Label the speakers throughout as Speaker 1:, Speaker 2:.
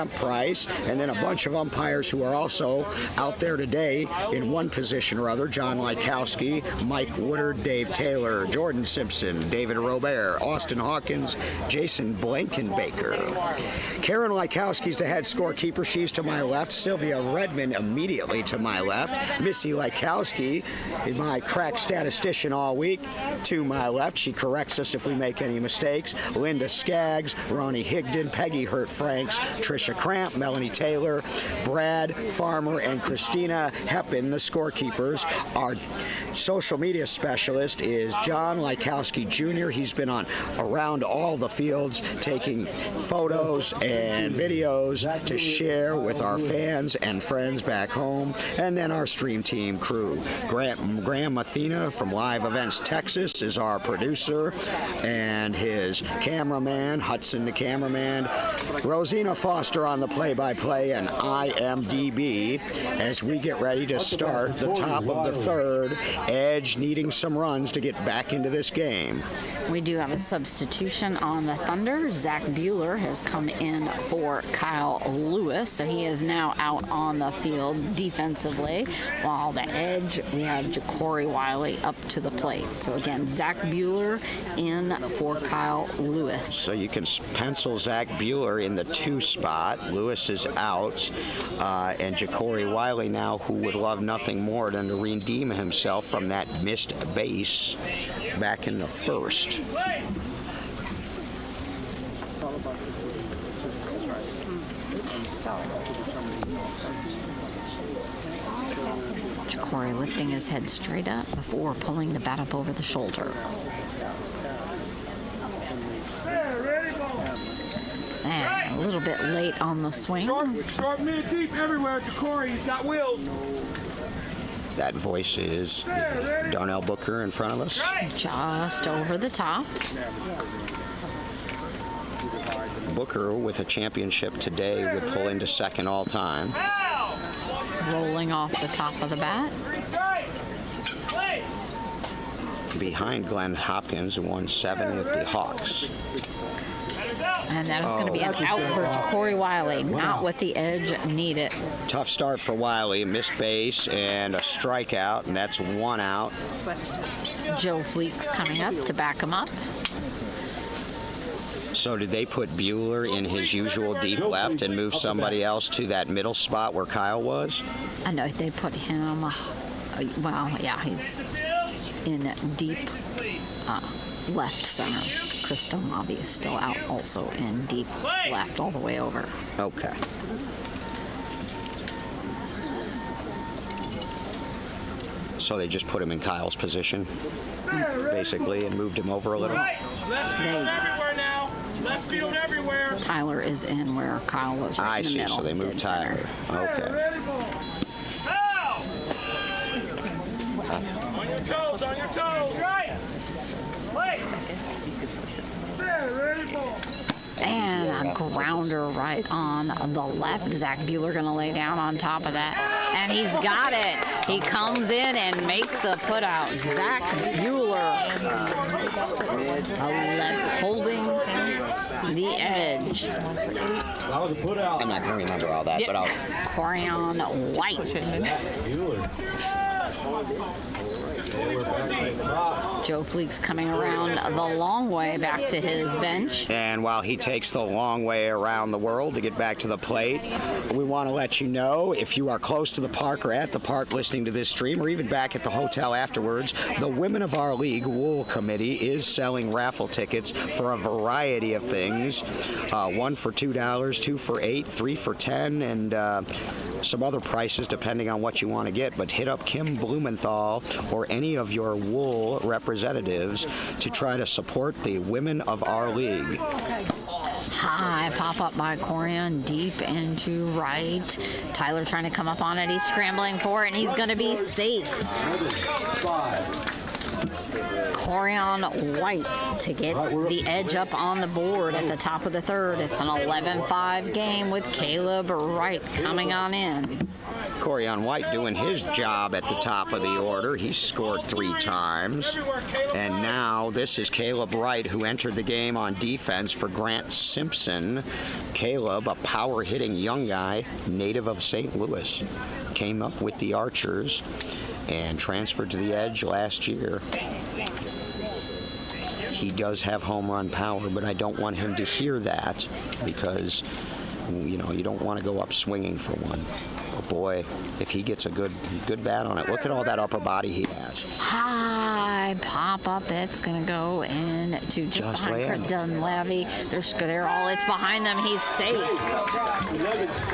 Speaker 1: Price, and then a bunch of umpires who are also out there today in one position or other. John Lykowski, Mike Woodard, Dave Taylor, Jordan Simpson, David Robert, Austin Hawkins, Jason Blankenbaker. Karen Lykowski's the head scorekeeper. She's to my left. Sylvia Redmond immediately to my left. Missy Lykowski is my crack statistician all week. To my left, she corrects us if we make any mistakes. Linda Skaggs, Ronnie Higdon, Peggy Hurt-Franks, Tricia Cramp, Melanie Taylor, Brad Farmer, and Christina Heppen, the scorekeepers. Our social media specialist is John Lykowski Jr. He's been on around all the fields taking photos and videos to share with our fans and friends back home. And then our stream team crew. Graham Mathena from Live Events Texas is our producer, and his cameraman, Hudson the cameraman, Rosina Foster on the play-by-play, and IMDb as we get ready to start the top of the third. Edge needing some runs to get back into this game.
Speaker 2: We do have a substitution on the Thunder. Zach Bueller has come in for Kyle Lewis, so he is now out on the field defensively, while the Edge, we have Ja'Cory Wiley up to the plate. So again, Zach Bueller in for Kyle Lewis.
Speaker 1: So you can pencil Zach Bueller in the 2 spot. Lewis is out, and Ja'Cory Wiley now, who would love nothing more than to redeem himself from that missed base back in the first.
Speaker 2: Ja'Cory lifting his head straight up before pulling the bat up over the shoulder. And a little bit late on the swing.
Speaker 3: Short, mid, deep, everywhere. Ja'Cory, he's got wheels.
Speaker 1: That voice is Darnell Booker in front of us.
Speaker 2: Just over the top.
Speaker 1: Booker, with a championship today, would pull into second all time.
Speaker 2: Rolling off the top of the bat.
Speaker 1: Behind Glenn Hopkins, who won 7 with the Hawks.
Speaker 2: And that is going to be an out for Ja'Cory Wiley, not what the Edge needed.
Speaker 1: Tough start for Wiley, missed base and a strikeout, and that's 1 out.
Speaker 2: Joe Fleeks coming up to back him up.
Speaker 1: So did they put Bueller in his usual deep left and move somebody else to that middle spot where Kyle was?
Speaker 2: I know they put him, well, yeah, he's in deep left center. Chris Stomavi is still out also in deep left all the way over.
Speaker 1: Okay. So they just put him in Kyle's position, basically, and moved him over a little?
Speaker 3: Left field everywhere now. Left field everywhere.
Speaker 2: Tyler is in where Kyle was right
Speaker 1: I
Speaker 2: in the
Speaker 1: see,
Speaker 2: middle.
Speaker 1: so they moved Tyler. Okay.
Speaker 3: On your toes, on your toes. Right. Play.
Speaker 2: And a grounder right on the left. Zach Bueller going to lay down on top of that. And he's got it. He comes in and makes the put out. Zach Bueller holding the Edge.
Speaker 3: That was a put out.
Speaker 1: I'm not going to remember all that, but I'll...
Speaker 2: Corian White. Joe Fleeks coming around the long way back to his bench.
Speaker 1: And while he takes the long way around the world to get back to the plate, we want to let you know, if you are close to the park or at the park listening to this stream, or even back at the hotel afterwards, the Women of Our League Wool Committee is selling raffle tickets for a variety of things. 1 for $2, 2 for $8, 3 for $10, and some other prices depending on what you want to get. But hit up Kim Blumenthal or any of your wool representatives to try to support the Women of Our League.
Speaker 2: High pop up by Corian, deep into right. Tyler trying to come up on it. He's scrambling for it, and he's going to be safe. Corian White to get the edge up on the board at the top of the third. It's an 11-5 game with Caleb Wright coming on in.
Speaker 1: Corian White doing his job at the top of the order. He scored 3 times. And now this is Caleb Wright, who entered the game on defense for Grant Simpson. Caleb, a power-hitting young guy, native of St. Louis, came up with the Archers and transferred to the Edge last year. He does have home run power, but I don't want him to hear that because, you know, you don't want to go up swinging for one. But boy, if he gets a good bat on it, look at all that upper body he has.
Speaker 2: High pop up. It's going to go in to just behind Dunleavy. They're all, it's behind them. He's safe.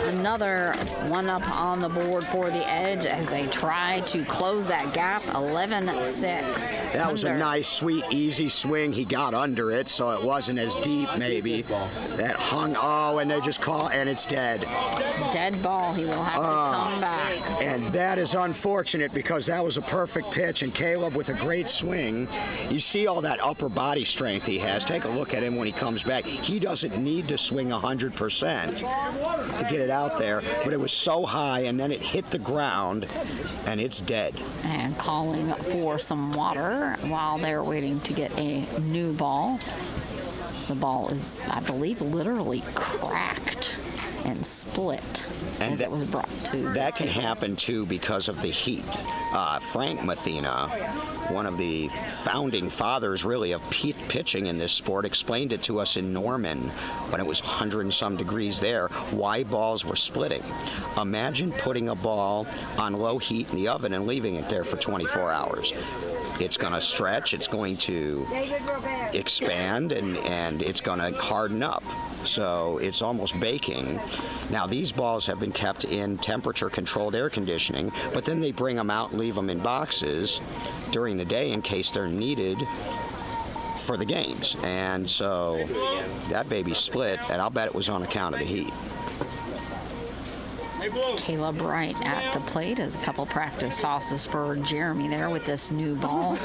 Speaker 2: Another one up on the board for the Edge as they try to close that gap. 11-6.
Speaker 1: That was a nice, sweet, easy swing. He got under it, so it wasn't as deep, maybe. That hung, and they just call, and it's dead.
Speaker 2: Dead ball. He will have to come back.
Speaker 1: And that is unfortunate because that was a perfect pitch, and Caleb with a great swing. You see all that upper body strength he has. Take a look at him when he comes back. He doesn't need to swing 100% to get it out there, but it was so high, and then it hit the ground, and it's dead.
Speaker 2: And calling for some water while they're waiting to get a new ball. The ball is, I believe, literally cracked and split as it was brought to.
Speaker 1: That can happen too because of the heat. Frank Mathena, one of the founding fathers really of pitching in this sport, explained it to us in Norman when it was 100 and some degrees there, why balls were splitting. Imagine putting a ball on low heat in the oven and leaving it there for 24 hours. It's going to stretch, it's going to expand, and it's going to harden up. So it's almost baking. Now, these balls have been kept in temperature-controlled air conditioning, but then they bring them out and leave them in boxes during the day in case they're needed for the games. And so that baby split, and I'll bet it was on account of the heat.
Speaker 2: Caleb Wright at the plate as a couple practice tosses for Jeremy there with this new ball.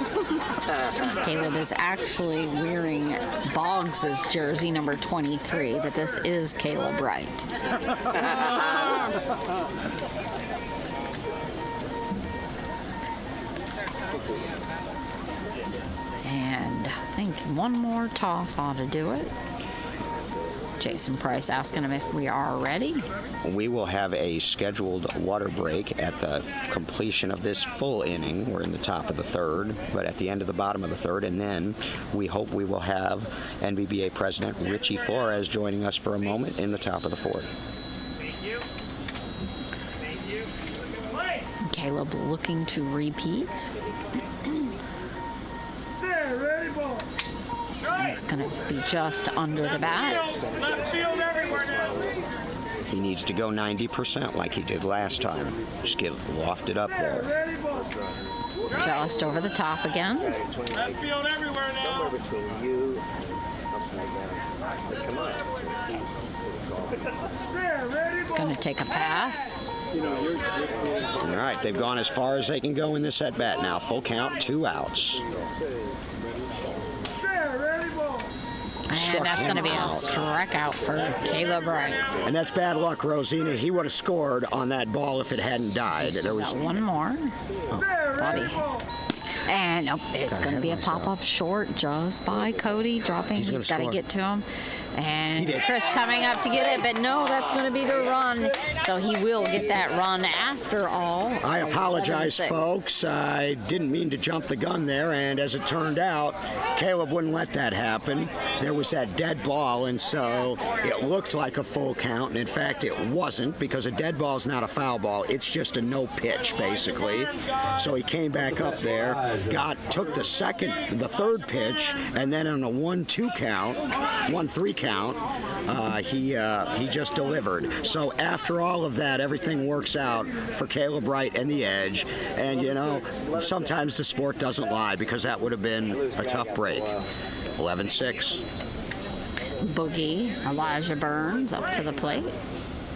Speaker 2: Caleb is actually wearing Boggs' jersey, number 23, but this is Caleb Wright. And I think one more toss ought to do it. Jason Price asking him if we are ready.
Speaker 1: We will have a scheduled water break at the completion of this full inning. We're in the top of the third, but at the end of the bottom of the third, and then we hope we will have NBBA President Richie Flores joining us for a moment in the top of the fourth.
Speaker 2: Caleb looking to repeat. It's going to be just under the bat.
Speaker 3: Left field everywhere now.
Speaker 1: He needs to go 90% like he did last time. Just get lofted up there.
Speaker 2: Just over the top again.
Speaker 3: Left field everywhere now.
Speaker 2: Going to take a pass.
Speaker 1: All right, they've gone as far as they can go in this at-bat now. Full count, 2 outs.
Speaker 2: And that's going to be a strikeout for Caleb Wright.
Speaker 1: And that's bad luck, Rosina. He would have scored on that ball if it hadn't died.
Speaker 2: There was one more. And nope, it's going to be a pop-up short just by Cody dropping. He's got to get to him. And Chris coming up to get it, but no, that's going to be the run. So he will get that run after all.
Speaker 1: I apologize, folks. I didn't mean to jump the gun there, and as it turned out, Caleb wouldn't let that happen. There was that dead ball, and so it looked like a full count, and in fact, it wasn't, because a dead ball is not a foul ball. It's just a no pitch, basically. So he came back up there, took the third pitch, and then on a 1-2 count, 1-3 count, he just delivered. So after all of that, everything works out for Caleb Wright and the Edge. And, you know, sometimes the sport doesn't lie, because that would have been a tough break. 11-6.
Speaker 2: Boogie, Elijah Burns up to the plate.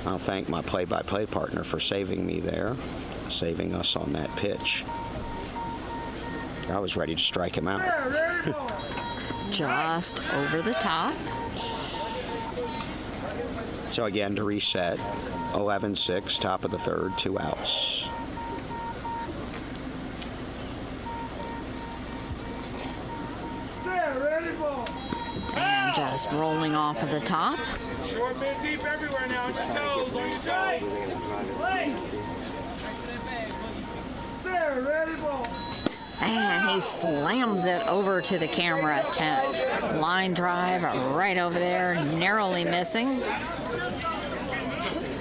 Speaker 1: I'll thank my play-by-play partner for saving me there, saving us on that pitch. I was ready to strike him out.
Speaker 2: Just over the top.
Speaker 1: So again, to reset, 11-6, top of the third, 2 outs.
Speaker 2: And just rolling off of the top.
Speaker 3: Short mid deep everywhere now. On your toes. On your toes.
Speaker 2: And he slams it over to the camera tent. Line drive right over there, narrowly missing.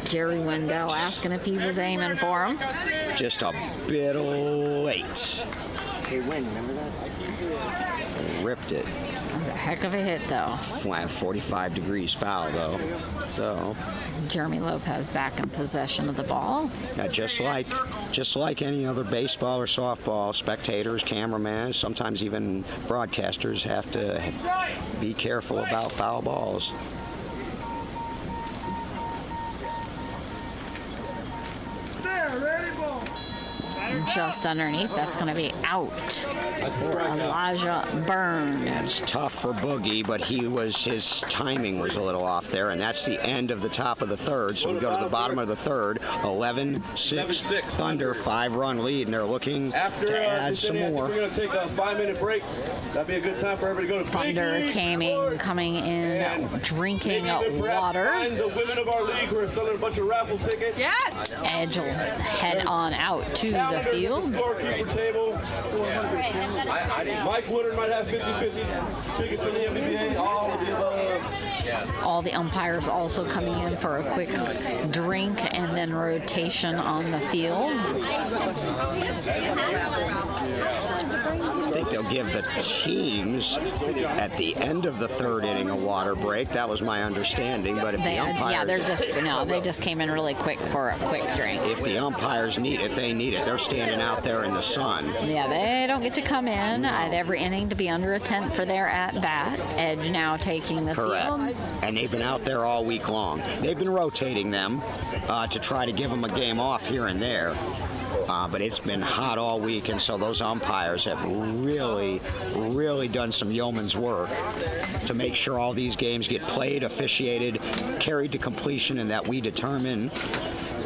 Speaker 2: Jerry Wendell asking if he was aiming for him.
Speaker 1: Just a bit late.
Speaker 4: Hey, Win, remember that?
Speaker 1: Ripped it.
Speaker 2: That was a heck of a hit, though.
Speaker 1: Flat 45 degrees foul, though. So,
Speaker 2: Jeremy Lopez back in possession of the ball.
Speaker 1: just like any other baseball or softball, spectators, cameramen, sometimes even broadcasters have to be careful about foul balls.
Speaker 2: Just underneath, that's going to be out for Elijah Byrne.
Speaker 1: It's tough for Boogie, but his timing was a little off there, and that's the end of the top of the third. So we go to the bottom of the third, 11-6 Thunder, 5-run lead, and they're looking to add some more.
Speaker 5: We're going to take a 5-minute break. That'd be a good time for everybody to go to
Speaker 2: Thunder coming in, drinking water.
Speaker 5: And the women of our league who are selling a bunch of raffle tickets.
Speaker 6: Yes.
Speaker 2: Edge will head on out to the field.
Speaker 5: Scorekeeper table. Mike Woodard might have 50-50 tickets for the NBBA. All of the above.
Speaker 2: All the umpires also coming in for a quick drink and then rotation on the field.
Speaker 1: I think they'll give the teams at the end of the third inning a water break. That was my understanding. But if the umpires,
Speaker 2: they just came in really quick for a quick drink.
Speaker 1: if the umpires need it, they need it. They're standing out there in the sun.
Speaker 2: Yeah, they don't get to come in at every inning to be under a tent for their at-bat. Edge now taking the
Speaker 1: Correct.
Speaker 2: field.
Speaker 1: And they've been out there all week long. They've been rotating them to try to give them a game off here and there. But it's been hot all week, and so those umpires have really, really done some yeoman's work to make sure all these games get played, officiated, carried to completion, and that we determine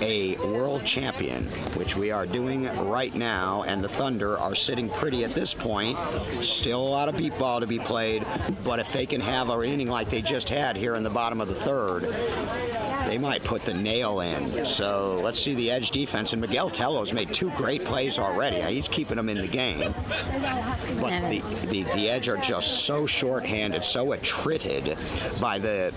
Speaker 1: a world champion, which we are doing right now, and the Thunder are sitting pretty at this point. Still a lot of beat ball to be played, but if they can have an inning like they just had here in the bottom of the third, they might put the nail in. So let's see the Edge defense, and Miguel Tello's made 2 great plays already. He's keeping them in the game. But the Edge are just so shorthanded, so attrited by the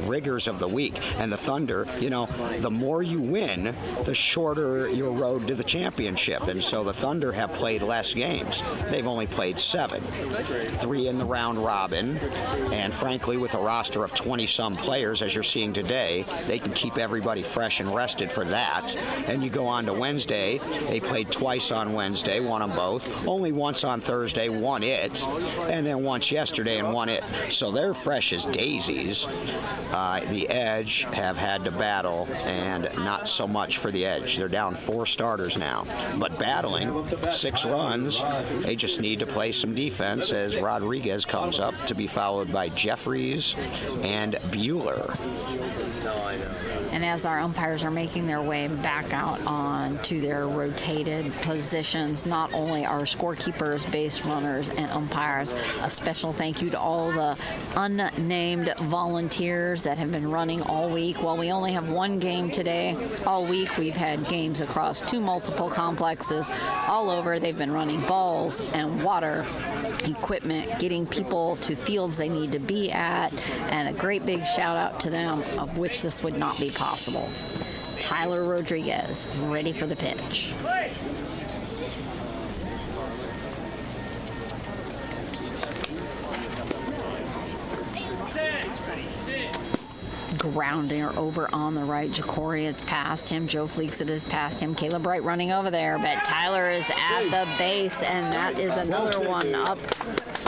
Speaker 1: rigors of the week. And the Thunder, the more you win, the shorter your road to the championship. And so the Thunder have played less games. They've only played 7. 3 in the round robin. And frankly, with a roster of 20-some players, as you're seeing today, they can keep everybody fresh and rested for that. And you go on to Wednesday. They played twice on Wednesday, won them both. Only once on Thursday, won it. And then once yesterday and won it. So they're fresh as daisies. The Edge have had to battle, and not so much for the Edge. They're down 4 starters now. But battling, 6 runs. They just need to play some defense as Rodriguez comes up to be followed by Jeffries and Bueller.
Speaker 2: And as our umpires are making their way back out on to their rotated positions, not only our scorekeepers, base runners, and umpires, a special thank you to all the unnamed volunteers that have been running all week. While we only have 1 game today, all week we've had games across 2 multiple complexes all over. They've been running balls and water equipment, getting people to fields they need to be at, and a great big shout out to them, of which this would not be possible. Tyler Rodriguez, ready for the pitch. Grounder over on the right. Ja'Cory has passed him. Joe Fleexit has passed him. Caleb Wright running over there, but Tyler is at the base, and that is another one up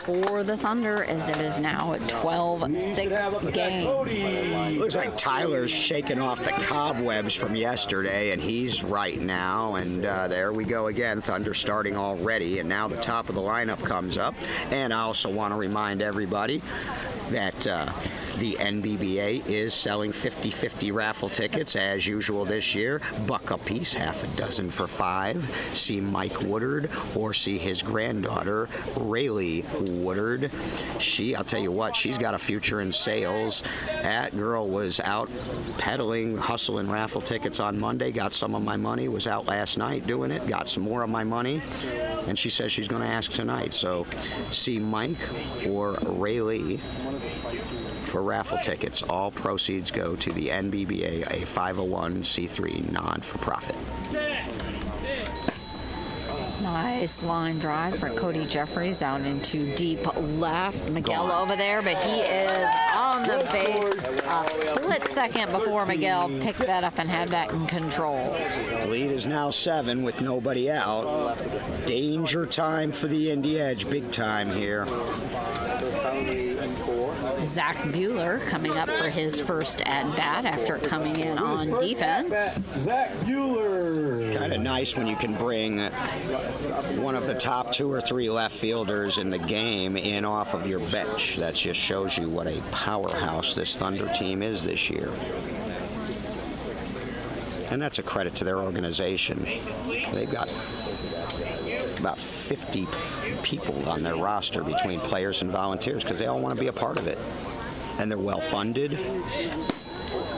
Speaker 2: for the Thunder, as it is now a 12-6 game.
Speaker 1: Looks like Tyler's shaking off the cobwebs from yesterday, and he's right now. And there we go again. Thunder starting already, and now the top of the lineup comes up. And I also want to remind everybody that the NBBA is selling 50-50 raffle tickets as usual this year. $1 a piece, half a dozen for $5. See Mike Woodard or see his granddaughter, Rayleigh Woodard. I'll tell you what, she's got a future in sales. That girl was out peddling, hustling raffle tickets on Monday, got some of my money, was out last night doing it, got some more of my money, and she says she's going to ask tonight. So see Mike or Rayleigh for raffle tickets. All proceeds go to the NBBA, a 501c3 non-for-profit.
Speaker 2: Nice line drive for Cody Jeffries out into deep left. Miguel over there, but he is on the base a split second before Miguel picked that up and had that in control.
Speaker 1: The lead is now 7 with nobody out. Danger time for the Indy Edge, big time here.
Speaker 2: Zach Bueller coming up for his first at-bat after coming in on defense.
Speaker 5: Zach Bueller.
Speaker 1: Kind of nice when you can bring one of the top 2 or 3 left fielders in the game in off of your bench. That just shows you what a powerhouse this Thunder team is this year. And that's a credit to their organization. They've got about 50 people on their roster between players and volunteers because they all want to be a part of it. And they're well funded.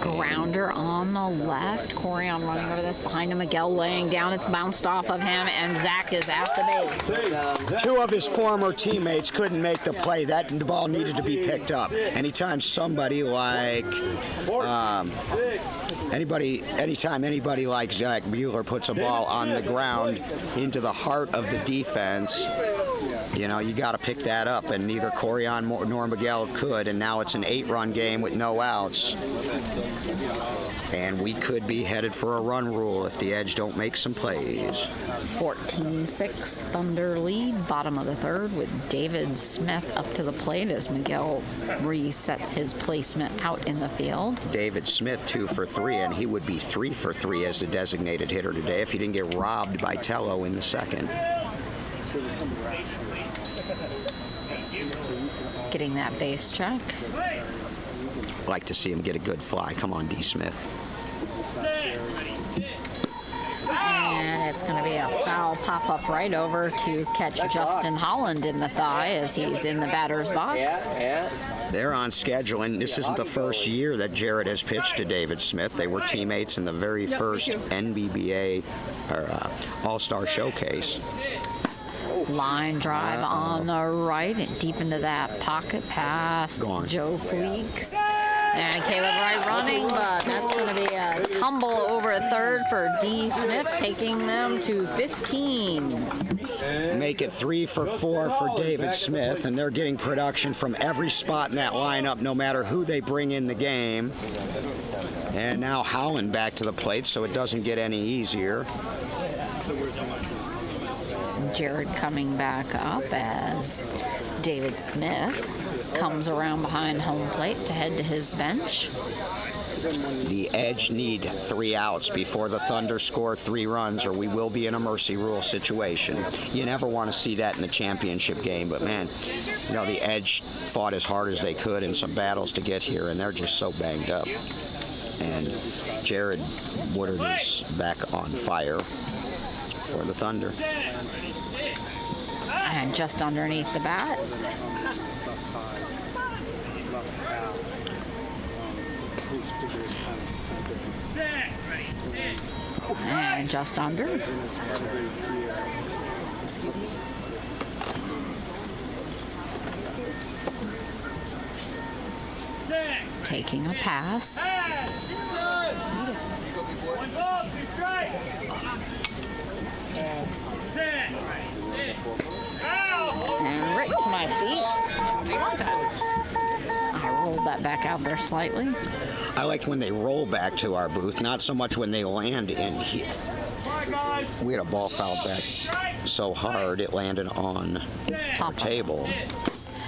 Speaker 2: Grounder on the left. Corian running over this behind him. Miguel laying down. It's bounced off of him, and Zach is at the base.
Speaker 1: 2 of his former teammates couldn't make the play. That ball needed to be picked up. Anytime somebody like anytime anybody like Zach Bueller puts a ball on the ground into the heart of the defense, you know, you got to pick that up, and neither Corian nor Miguel could, and now it's an 8-run game with no outs. And we could be headed for a run rule if the Edge don't make some plays.
Speaker 2: 14-6 Thunder lead, bottom of the third, with David Smith up to the plate as Miguel resets his placement out in the field.
Speaker 1: David Smith 2 for 3, and he would be 3 for 3 as the designated hitter today if he didn't get robbed by Tello in the second.
Speaker 2: Getting that base check.
Speaker 1: Like to see him get a good fly. Come on, D. Smith.
Speaker 2: And it's going to be a foul pop-up right over to catch Justin Holland in the thigh as he's in the batter's box.
Speaker 1: They're on schedule, and this isn't the first year that Jared has pitched to David Smith. They were teammates in the very first NBBA All-Star Showcase.
Speaker 2: Line drive on the right and deep into that pocket pass. Joe Fleeks. And Caleb Wright running, but that's going to be a tumble over third for D. Smith, taking them to 15.
Speaker 1: Make it 3 for 4 for David Smith, and they're getting production from every spot in that lineup, no matter who they bring in the game. And now Howland back to the plate, so it doesn't get any easier.
Speaker 2: Jared coming back up as David Smith comes around behind home plate to head to his bench.
Speaker 1: The Edge need 3 outs before the Thunder score 3 runs, or we will be in a mercy rule situation. You never want to see that in the championship game, but man, you know, the Edge fought as hard as they could in some battles to get here, and they're just so banged up. And Jared Woodard is back on fire for the Thunder.
Speaker 2: And just underneath the bat. And just under. Taking a pass. And right to my feet. I rolled that back out there slightly.
Speaker 1: I like when they roll back to our booth, not so much when they land in here. We had a ball fouled back so hard it landed on our table.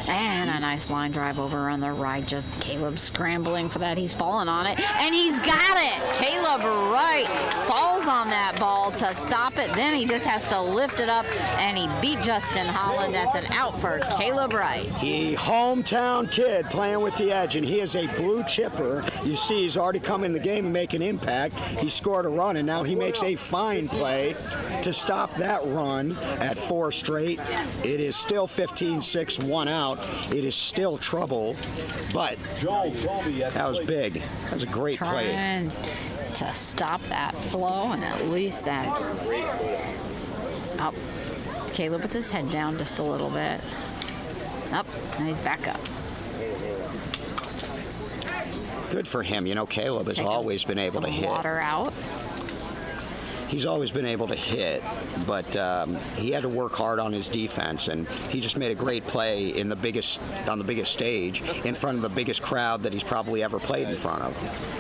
Speaker 2: And a nice line drive over on the right. Just Caleb scrambling for that. He's fallen on it, and he's got it. Caleb Wright falls on that ball to stop it. Then he just has to lift it up, and he beat Justin Holland. That's an out for Caleb Wright.
Speaker 1: He hometown kid playing with the edge, and he is a blue chipper. You see he's already come in the game and make an impact. He scored a run, and now he makes a fine play to stop that run at 4 straight. It is still 15-6, 1 out. It is still trouble, but that was big. That was a great play.
Speaker 2: Trying to stop that flow, and at least that's up. Caleb with his head down just a little bit. Up, and he's back up.
Speaker 1: Good for him. You know, Caleb has always been able to hit.
Speaker 2: Water out.
Speaker 1: He's always been able to hit, but he had to work hard on his defense, and he just made a great play on the biggest stage in front of the biggest crowd that he's probably ever played in front of.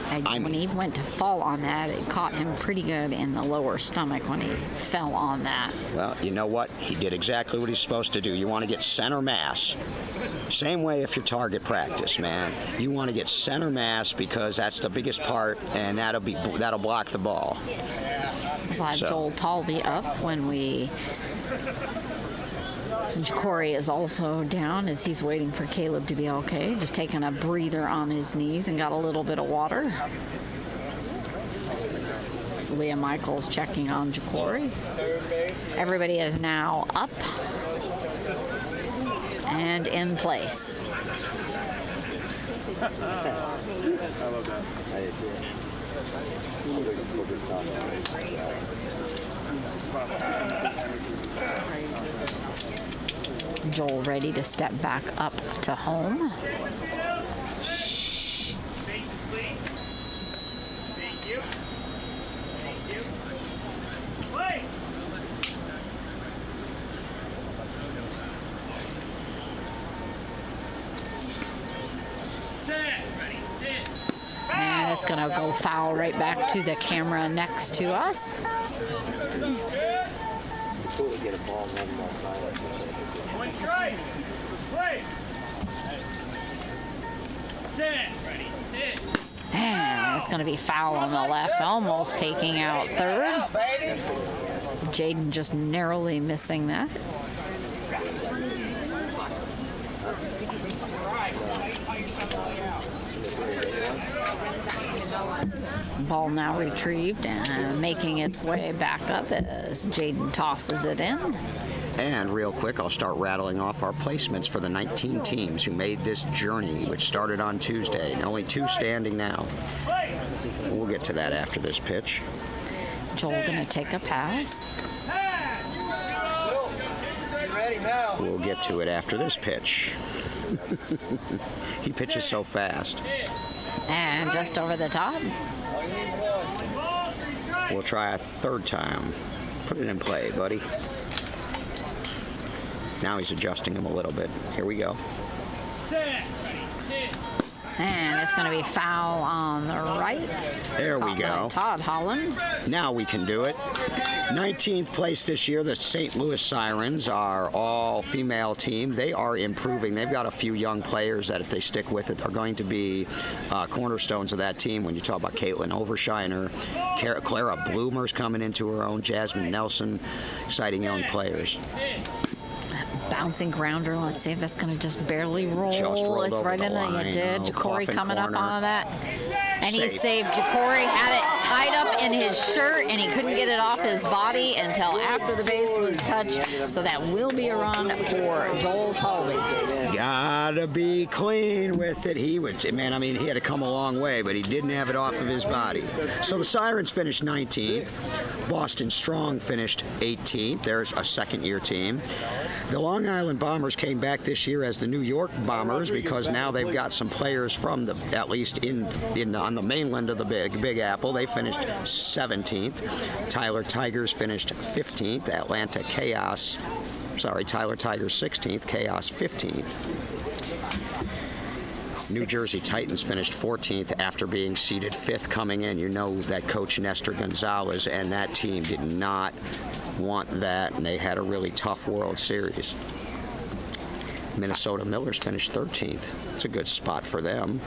Speaker 2: And when he went to fall on that, it caught him pretty good in the lower stomach when he fell on that.
Speaker 1: Well, you know what? He did exactly what he's supposed to do. You want to get center mass. Same way if you're target practice, man. You want to get center mass because that's the biggest part, and that'll block the ball.
Speaker 2: So I have Joel Talby up when Corey is also down as he's waiting for Caleb to be okay. Just taking a breather on his knees and got a little bit of water. Leah Michaels checking on Corey. Everybody is now up and in place.
Speaker 4: I love that.
Speaker 2: Joel ready to step back up to home.
Speaker 3: Thank you. Thank you. Play. Set. Ready. Hit.
Speaker 2: And it's going to go foul right back to the camera next to us.
Speaker 4: Totally get a ball and run them outside.
Speaker 3: One strike. Play. Set. Ready. Hit.
Speaker 2: And it's going to be foul on the left, almost taking out third. Jaden just narrowly missing that. Ball now retrieved and making its way back up as Jaden tosses it in.
Speaker 1: And real quick, I'll start rattling off our placements for the 19 teams who made this journey, which started on Tuesday. And only 2 standing now. We'll get to that after this pitch.
Speaker 2: Joel going to take a pass.
Speaker 1: We'll get to it after this pitch. He pitches so fast.
Speaker 2: And just over the top.
Speaker 1: We'll try a third time. Put it in play, buddy. Now he's adjusting him a little bit. Here we go.
Speaker 2: And it's going to be foul on the right.
Speaker 1: There we
Speaker 2: Caught
Speaker 1: go.
Speaker 2: by Todd Holland.
Speaker 1: Now we can do it. 19th place this year. The St. Louis Sirens are all-female team. They are improving. They've got a few young players that, if they stick with it, are going to be cornerstones of that team. When you talk about Caitlin Overshiner, Clara Bloomer's coming into her own, Jasmine Nelson, exciting young players.
Speaker 2: Bouncing grounder. Let's see if that's going to just barely roll.
Speaker 1: Just rolled
Speaker 2: it's
Speaker 1: over
Speaker 2: right
Speaker 1: the
Speaker 2: in
Speaker 1: line.
Speaker 2: there. You did.
Speaker 1: Oh,
Speaker 2: Ja'Cory
Speaker 1: coffin
Speaker 2: coming
Speaker 1: corner.
Speaker 2: up on that. And he
Speaker 1: Safe.
Speaker 2: saved. Ja'Cory had it tied up in his shirt, and he couldn't get it off his body until after the base was touched. So that will be a run for Joel Talby.
Speaker 1: Gotta be clean with it. He had to come a long way, but he didn't have it off of his body. So the Sirens finished 19th. Boston Strong finished 18th. There's a second-year team. The Long Island Bombers came back this year as the New York Bombers because now they've got some players from on the mainland of the Big Apple. They finished 17th. Tyler Tigers finished 15th. Tyler Tigers 16th. Chaos 15th. New Jersey Titans finished 14th after being seeded 5th coming in. You know that coach Nestor Gonzalez and that team did not want that, and they had a really tough World Series. Minnesota Millers finished 13th. It's a good spot for them.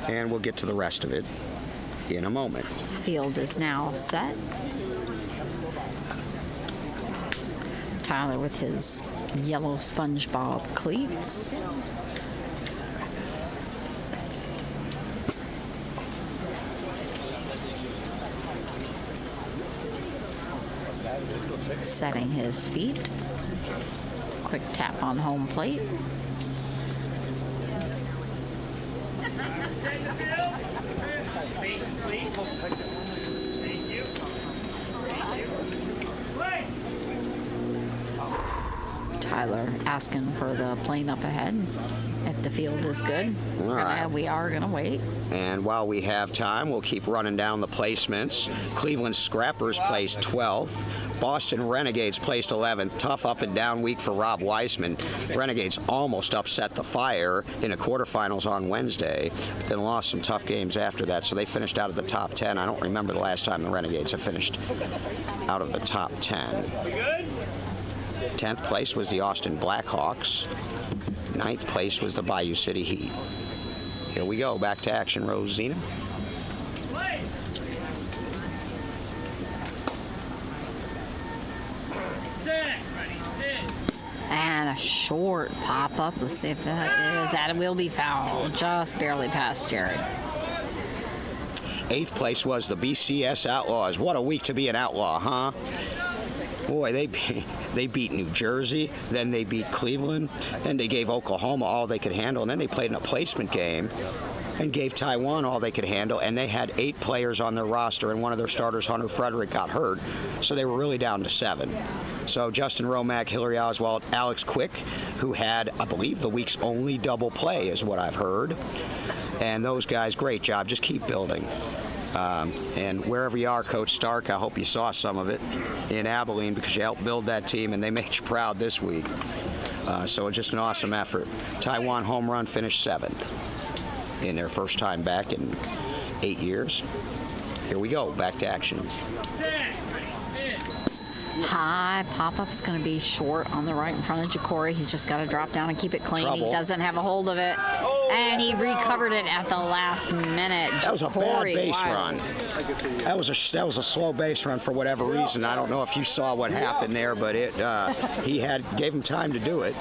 Speaker 1: And we'll get to the rest of it in a moment.
Speaker 2: Field is now set. Tyler with his yellow SpongeBob cleats. Setting his feet. Quick tap on home plate. Tyler asking for the plane up ahead. If the field is good, we are going to wait.
Speaker 1: And while we have time, we'll keep running down the placements. Cleveland Scrappers placed 12th. Boston Renegades placed 11th. Tough up and down week for Rob Weissman. Renegades almost upset the Fire in the quarterfinals on Wednesday, but then lost some tough games after that, so they finished out of the top 10. I don't remember the last time the Renegades have finished out of the top 10. 10th place was the Austin Blackhawks. 9th place was the Bayou City Heat. Here we go, back to action, Rosina.
Speaker 2: And a short pop-up. Let's see if that is. That will be foul. Just barely past Jared.
Speaker 1: 8th place was the BCS Outlaws. What a week to be an outlaw, huh? Boy, they beat New Jersey, then they beat Cleveland, then they gave Oklahoma all they could handle, and then they played in a placement game and gave Taiwan all they could handle, and they had 8 players on their roster, and one of their starters, Hunter Frederick, got hurt, so they were really down to 7. So Justin Romack, Hillary Oswald, Alex Quick, who had, I believe, the week's only double play is what I've heard, and those guys, great job. Just keep building. And wherever you are, Coach Stark, I hope you saw some of it in Abilene because you helped build that team and they made you proud this week. So just an awesome effort. Taiwan home run finished 7th in their first time back in 8 years. Here we go, back to action.
Speaker 2: High pop-up's going to be short on the right in front of Ja'Cory. He's just got to drop down and keep it clean.
Speaker 1: Trouble.
Speaker 2: He doesn't have a hold of it. And he recovered it at the last minute.
Speaker 1: That was a bad base run. That was a slow base run for whatever reason. I don't know if you saw what happened there, but gave him time to do it.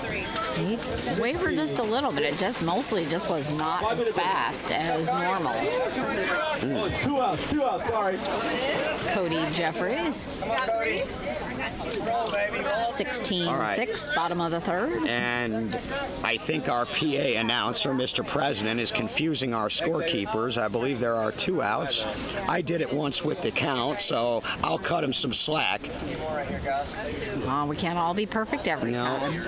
Speaker 2: He wavered just a little bit. It just mostly was not as fast as normal.
Speaker 5: 2 out, sorry.
Speaker 2: Cody Jeffries. 16-6, bottom of the third.
Speaker 1: And I think our PA announcer, Mr. President, is confusing our scorekeepers. I believe there are 2 outs. I did it once with the count, so I'll cut him some slack.
Speaker 2: We can't all be perfect every time.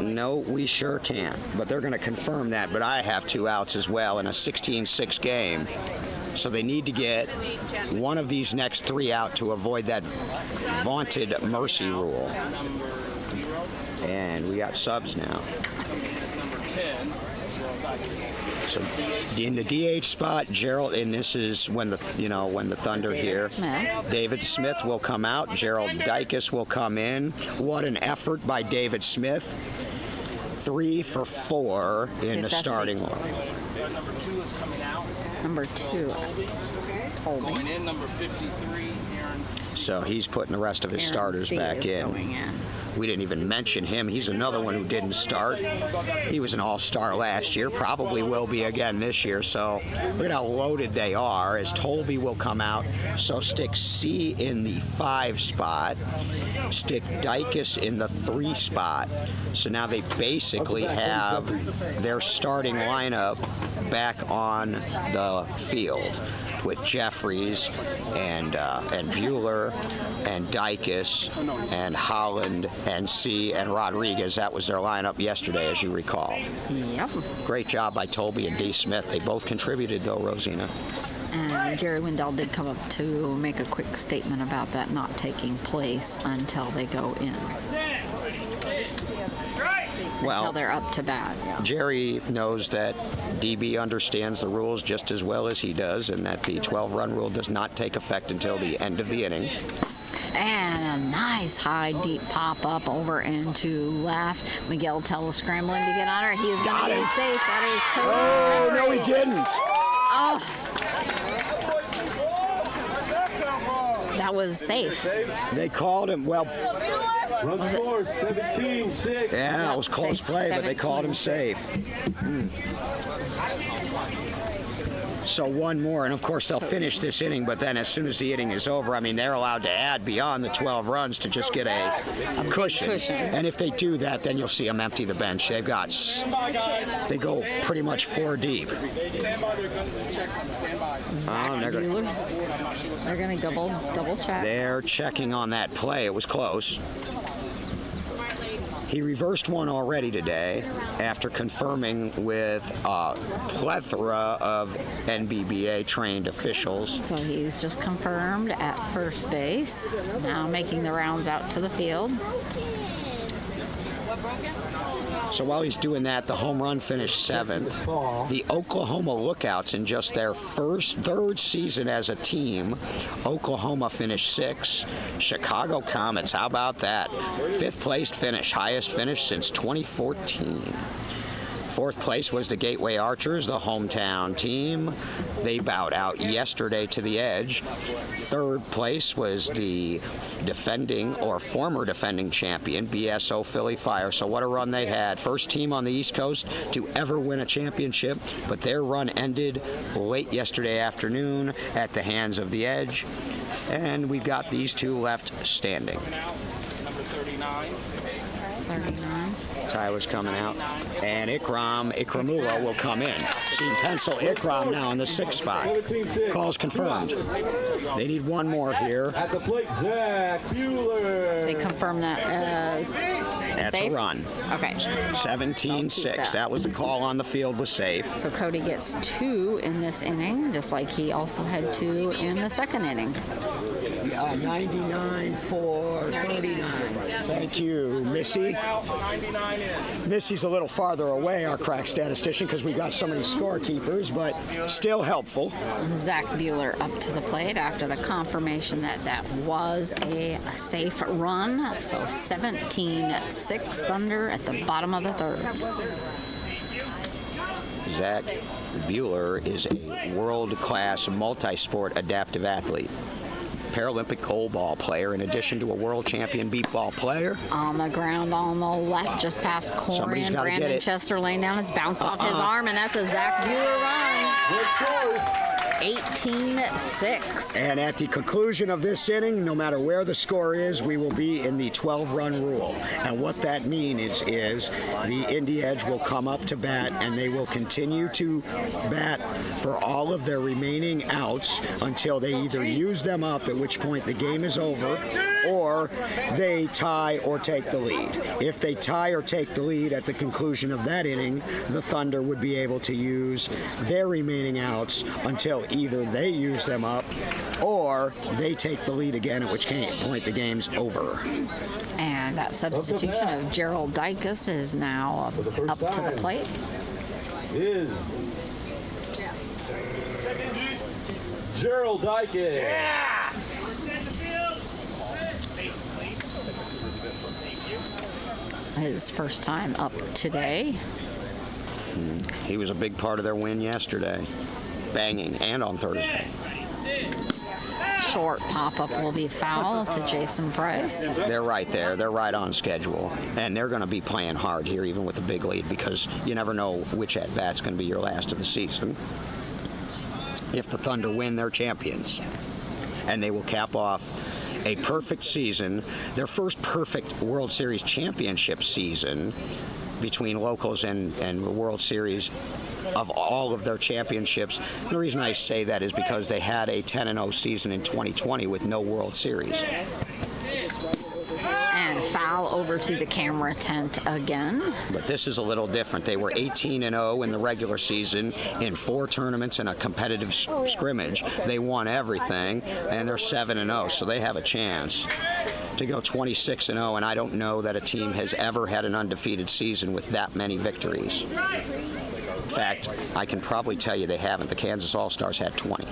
Speaker 1: No, we sure can't. But they're going to confirm that. But I have 2 outs as well in a 16-6 game. So they need to get one of these next 3 out to avoid that vaunted mercy rule. And we got subs now. So in the DH spot, Gerald, and this is when the Thunder here. David Smith will come out. Gerald Dykes will come in. What an effort by David Smith. 3 for 4 in the starting line.
Speaker 3: Number 2 is coming out.
Speaker 2: Number 2.
Speaker 3: Going in, number 53, Aaron.
Speaker 1: So he's putting the rest of his starters back in. We didn't even mention him. He's another one who didn't start. He was an all-star last year, probably will be again this year. So look at how loaded they are as Tolby will come out. So stick C in the 5 spot. Stick Dykes in the 3 spot. So now they basically have their starting lineup back on the field with Jeffries and Bueller and Dykes and Holland and C and Rodriguez. That was their lineup yesterday, as you recall.
Speaker 2: Yep.
Speaker 1: Great job by Tolby and D. Smith. They both contributed, though, Rosina.
Speaker 2: And Jerry Wendell did come up to make a quick statement about that not taking place until they go in. until they're up to bat.
Speaker 1: Jerry knows that DB understands the rules just as well as he does, and that the 12-run rule does not take effect until the end of the inning.
Speaker 2: And a nice high deep pop up over into left. Miguel Tello scrambling to get on her. He is going to be safe. That is Cody.
Speaker 1: Oh, no, he didn't.
Speaker 2: Oh. That was safe.
Speaker 1: They called him, well,
Speaker 5: Run score 17-6.
Speaker 1: yeah, it was close
Speaker 2: Safe.
Speaker 1: play, but they called him
Speaker 2: 17.
Speaker 1: safe. So one more, and of course they'll finish this inning, but then as soon as the inning is over, I mean, they're allowed to add beyond the 12 runs to just get a cushion. And if they do that, then you'll see them empty the bench. They go pretty much 4 deep.
Speaker 2: Zach Bueller. They're going to double check.
Speaker 1: They're checking on that play. It was close. He reversed one already today after confirming with a plethora of NBBA trained officials.
Speaker 2: So he's just confirmed at first base. Now making the rounds out to the field.
Speaker 1: So while he's doing that, the home run finished 7th. The Oklahoma Lookouts, in just their third season as a team, Oklahoma finished 6th. Chicago Comets, how about that? 5th placed finish, highest finish since 2014. 4th place was the Gateway Archers, the hometown team. They bowed out yesterday to the Edge. 3rd place was the defending or former defending champion, BSO Philly Fire. So what a run they had. First team on the East Coast to ever win a championship, but their run ended late yesterday afternoon at the hands of the Edge. And we've got these two left standing.
Speaker 3: Number 39.
Speaker 2: 39.
Speaker 1: Ty was coming out, and Ikramula will come in. Seen pencil Ikram now in the 6th spot. Call's confirmed. They need one more here.
Speaker 5: At the plate, Zach Bueller.
Speaker 2: They confirm that as
Speaker 1: That's
Speaker 2: safe?
Speaker 1: a run.
Speaker 2: Okay.
Speaker 1: 17-6. That was the call on the field, was safe.
Speaker 2: So Cody gets 2 in this inning, just like he also had 2 in the second inning.
Speaker 1: 99 for 39. Thank you, Missy. Missy's a little farther away, our crack statistician, because we've got so many scorekeepers, but still helpful.
Speaker 2: Zach Bueller up to the plate after the confirmation that that was a safe run. So 17-6 Thunder at the bottom of the 3rd.
Speaker 1: Zach Bueller is a world-class multi-sport adaptive athlete. Paralympic goalball player, in addition to a world champion beat ball player.
Speaker 2: On the ground on the left, just past
Speaker 1: Somebody's
Speaker 2: Corian.
Speaker 1: gotta get
Speaker 2: Brandon
Speaker 1: it.
Speaker 2: Chester laying down. It's bounced off his arm, and that's a Zach Bueller run. 18-6.
Speaker 1: And at the conclusion of this inning, no matter where the score is, we will be in the 12-run rule. And what that means is the Indy Edge will come up to bat, and they will continue to bat for all of their remaining outs until they either use them up, at which point the game is over, or they tie or take the lead. If they tie or take the lead at the conclusion of that inning, the Thunder would be able to use their remaining outs until either they use them up or they take the lead again, at which point the game's over.
Speaker 2: And that substitution of Gerald Dykus is now up to the plate.
Speaker 5: Is Gerald Dykus.
Speaker 2: His first time up today.
Speaker 1: He was a big part of their win yesterday, banging, and on Thursday.
Speaker 2: Short pop-up will be foul to Jason Price.
Speaker 1: They're right there. They're right on schedule. And they're going to be playing hard here, even with the big lead, because you never know which at-bat's going to be your last of the season. If the Thunder win, they're champions. And they will cap off a perfect season, their first perfect World Series championship season between locals and the World Series of all of their championships. And the reason I say that is because they had a 10-0 season in 2020 with no World Series.
Speaker 2: And foul over to the camera tent again.
Speaker 1: But this is a little different. They were 18-0 in the regular season in 4 tournaments and a competitive scrimmage. They won everything, and they're 7-0, so they have a chance to go 26-0, and I don't know that a team has ever had an undefeated season with that many victories. In fact, I can probably tell you they haven't. The Kansas All-Stars had 20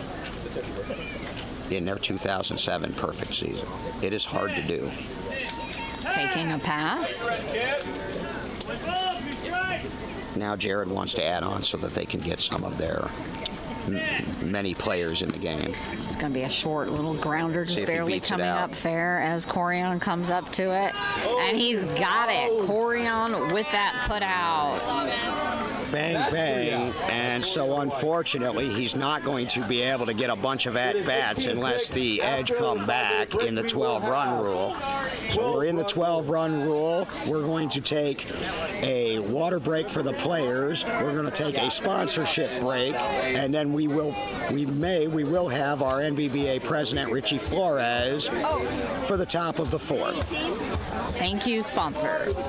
Speaker 1: in their 2007 perfect season. It is hard to do.
Speaker 2: Taking a pass.
Speaker 1: Now Jared wants to add on so that they can get some of their many players in the game.
Speaker 2: It's going to be a short little grounder, just barely coming up fair as Corion comes up to it. And he's got it. Corion with that put out.
Speaker 1: Bang, bang. And so unfortunately, he's not going to be able to get a bunch of at-bats unless the Edge come back in the 12-run rule. So we're in the 12-run rule. We're going to take a water break for the players. We're going to take a sponsorship break, and then we will have our NBBA president, Richie Flores, for the top of the fourth.
Speaker 2: Thank you, sponsors.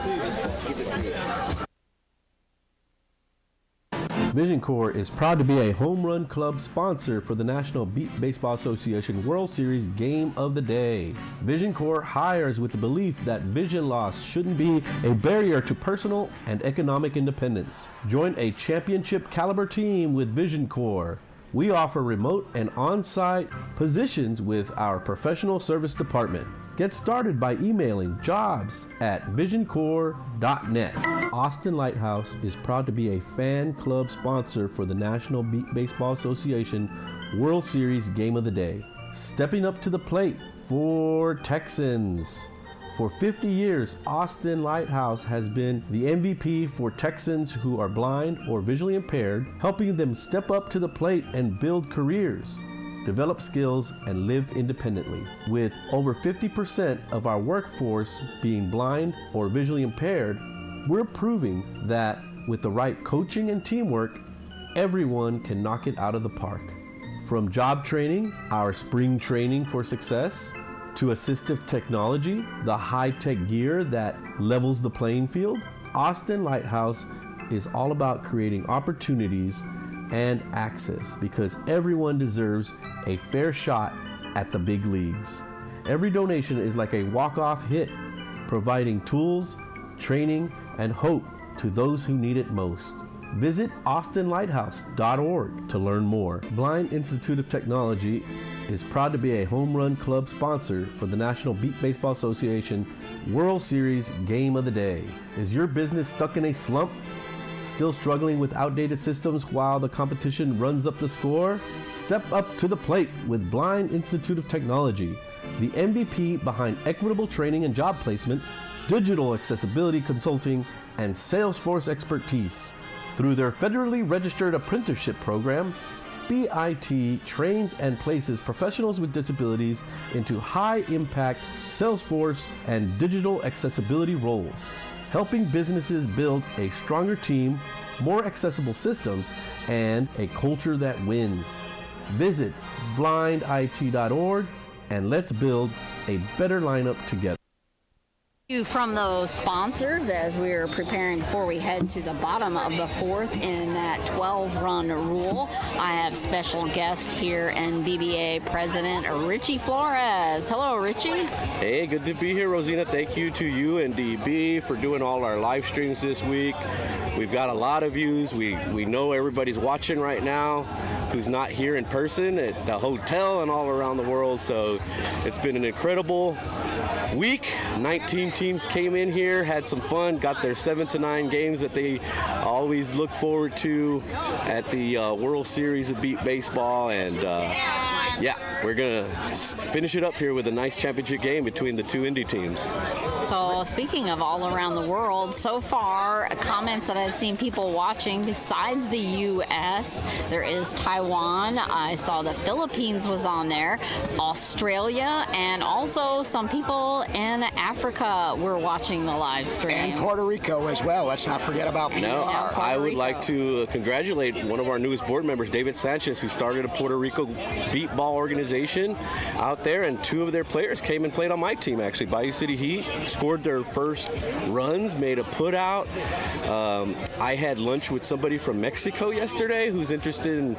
Speaker 6: Vision Corps is proud to be a home run club sponsor for the National Beat Baseball Association World Series Game of the Day. Vision Corps hires with the belief that vision loss shouldn't be a barrier to personal and economic independence. Join a championship caliber team with Vision Corps. We offer remote and on-site positions with our professional service department. Get started by emailing jobs@visioncorps.net. Austin Lighthouse is proud to be a fan club sponsor for the National Beat Baseball Association World Series Game of the Day. Stepping up to the plate for Texans. For 50 years, Austin Lighthouse has been the MVP for Texans who are blind or visually impaired, helping them step up to the plate and build careers, develop skills, and live independently. With over 50% of our workforce being blind or visually impaired, we're proving that with the right coaching and teamwork, everyone can knock it out of the park. From job training, our spring training for success, to assistive technology, the high-tech gear that levels the playing field, Austin Lighthouse is all about creating opportunities and access because everyone deserves a fair shot at the big leagues. Every donation is like a walk-off hit, providing tools, training, and hope to those who need it most. Visit austinlighthouse.org to learn more. Blind Institute of Technology is proud to be a home run club sponsor for the National Beat Baseball Association World Series Game of the Day. Is your business stuck in a slump? Still struggling with outdated systems while the competition runs up the score? Step up to the plate with Blind Institute of Technology, the MVP behind equitable training and job placement, digital accessibility consulting, and Salesforce expertise. Through their federally registered apprenticeship program, BIT trains and places professionals with disabilities into high-impact Salesforce and digital accessibility roles, helping businesses build a stronger team, more accessible systems, and a culture that wins. Visit blindit.org and let's build a better lineup together.
Speaker 2: From those sponsors as we're preparing before we head to the bottom of the fourth in that 12-run rule. I have special guest here, NBBA President Richie Flores. Hello, Richie.
Speaker 5: Hey, good to be here, Rosina. Thank you to you and DB for doing all our live streams this week. We've got a lot of views. We know everybody's watching right now who's not here in person at the hotel and all around the world. So it's been an incredible week. 19 teams came in here, had some fun, got their 7 to 9 games that they always look forward to at the World Series of Beat Baseball, and yeah, we're gonna finish it up here with a nice championship game between the two Indy teams.
Speaker 2: So speaking of all around the world, so far comments that I've seen people watching besides the U.S., there is Taiwan. I saw the Philippines was on there, Australia, and also some people in Africa were watching the live stream.
Speaker 1: And Puerto Rico as well. Let's not forget about PR.
Speaker 5: No, I would like to congratulate one of our newest board members, David Sanchez, who started a Puerto Rico beat ball beatball organization out there, and 2 of their players came and played on my team, actually. Bayou City Heat scored their first runs, made a put out. I had lunch with somebody from Mexico yesterday who's interested in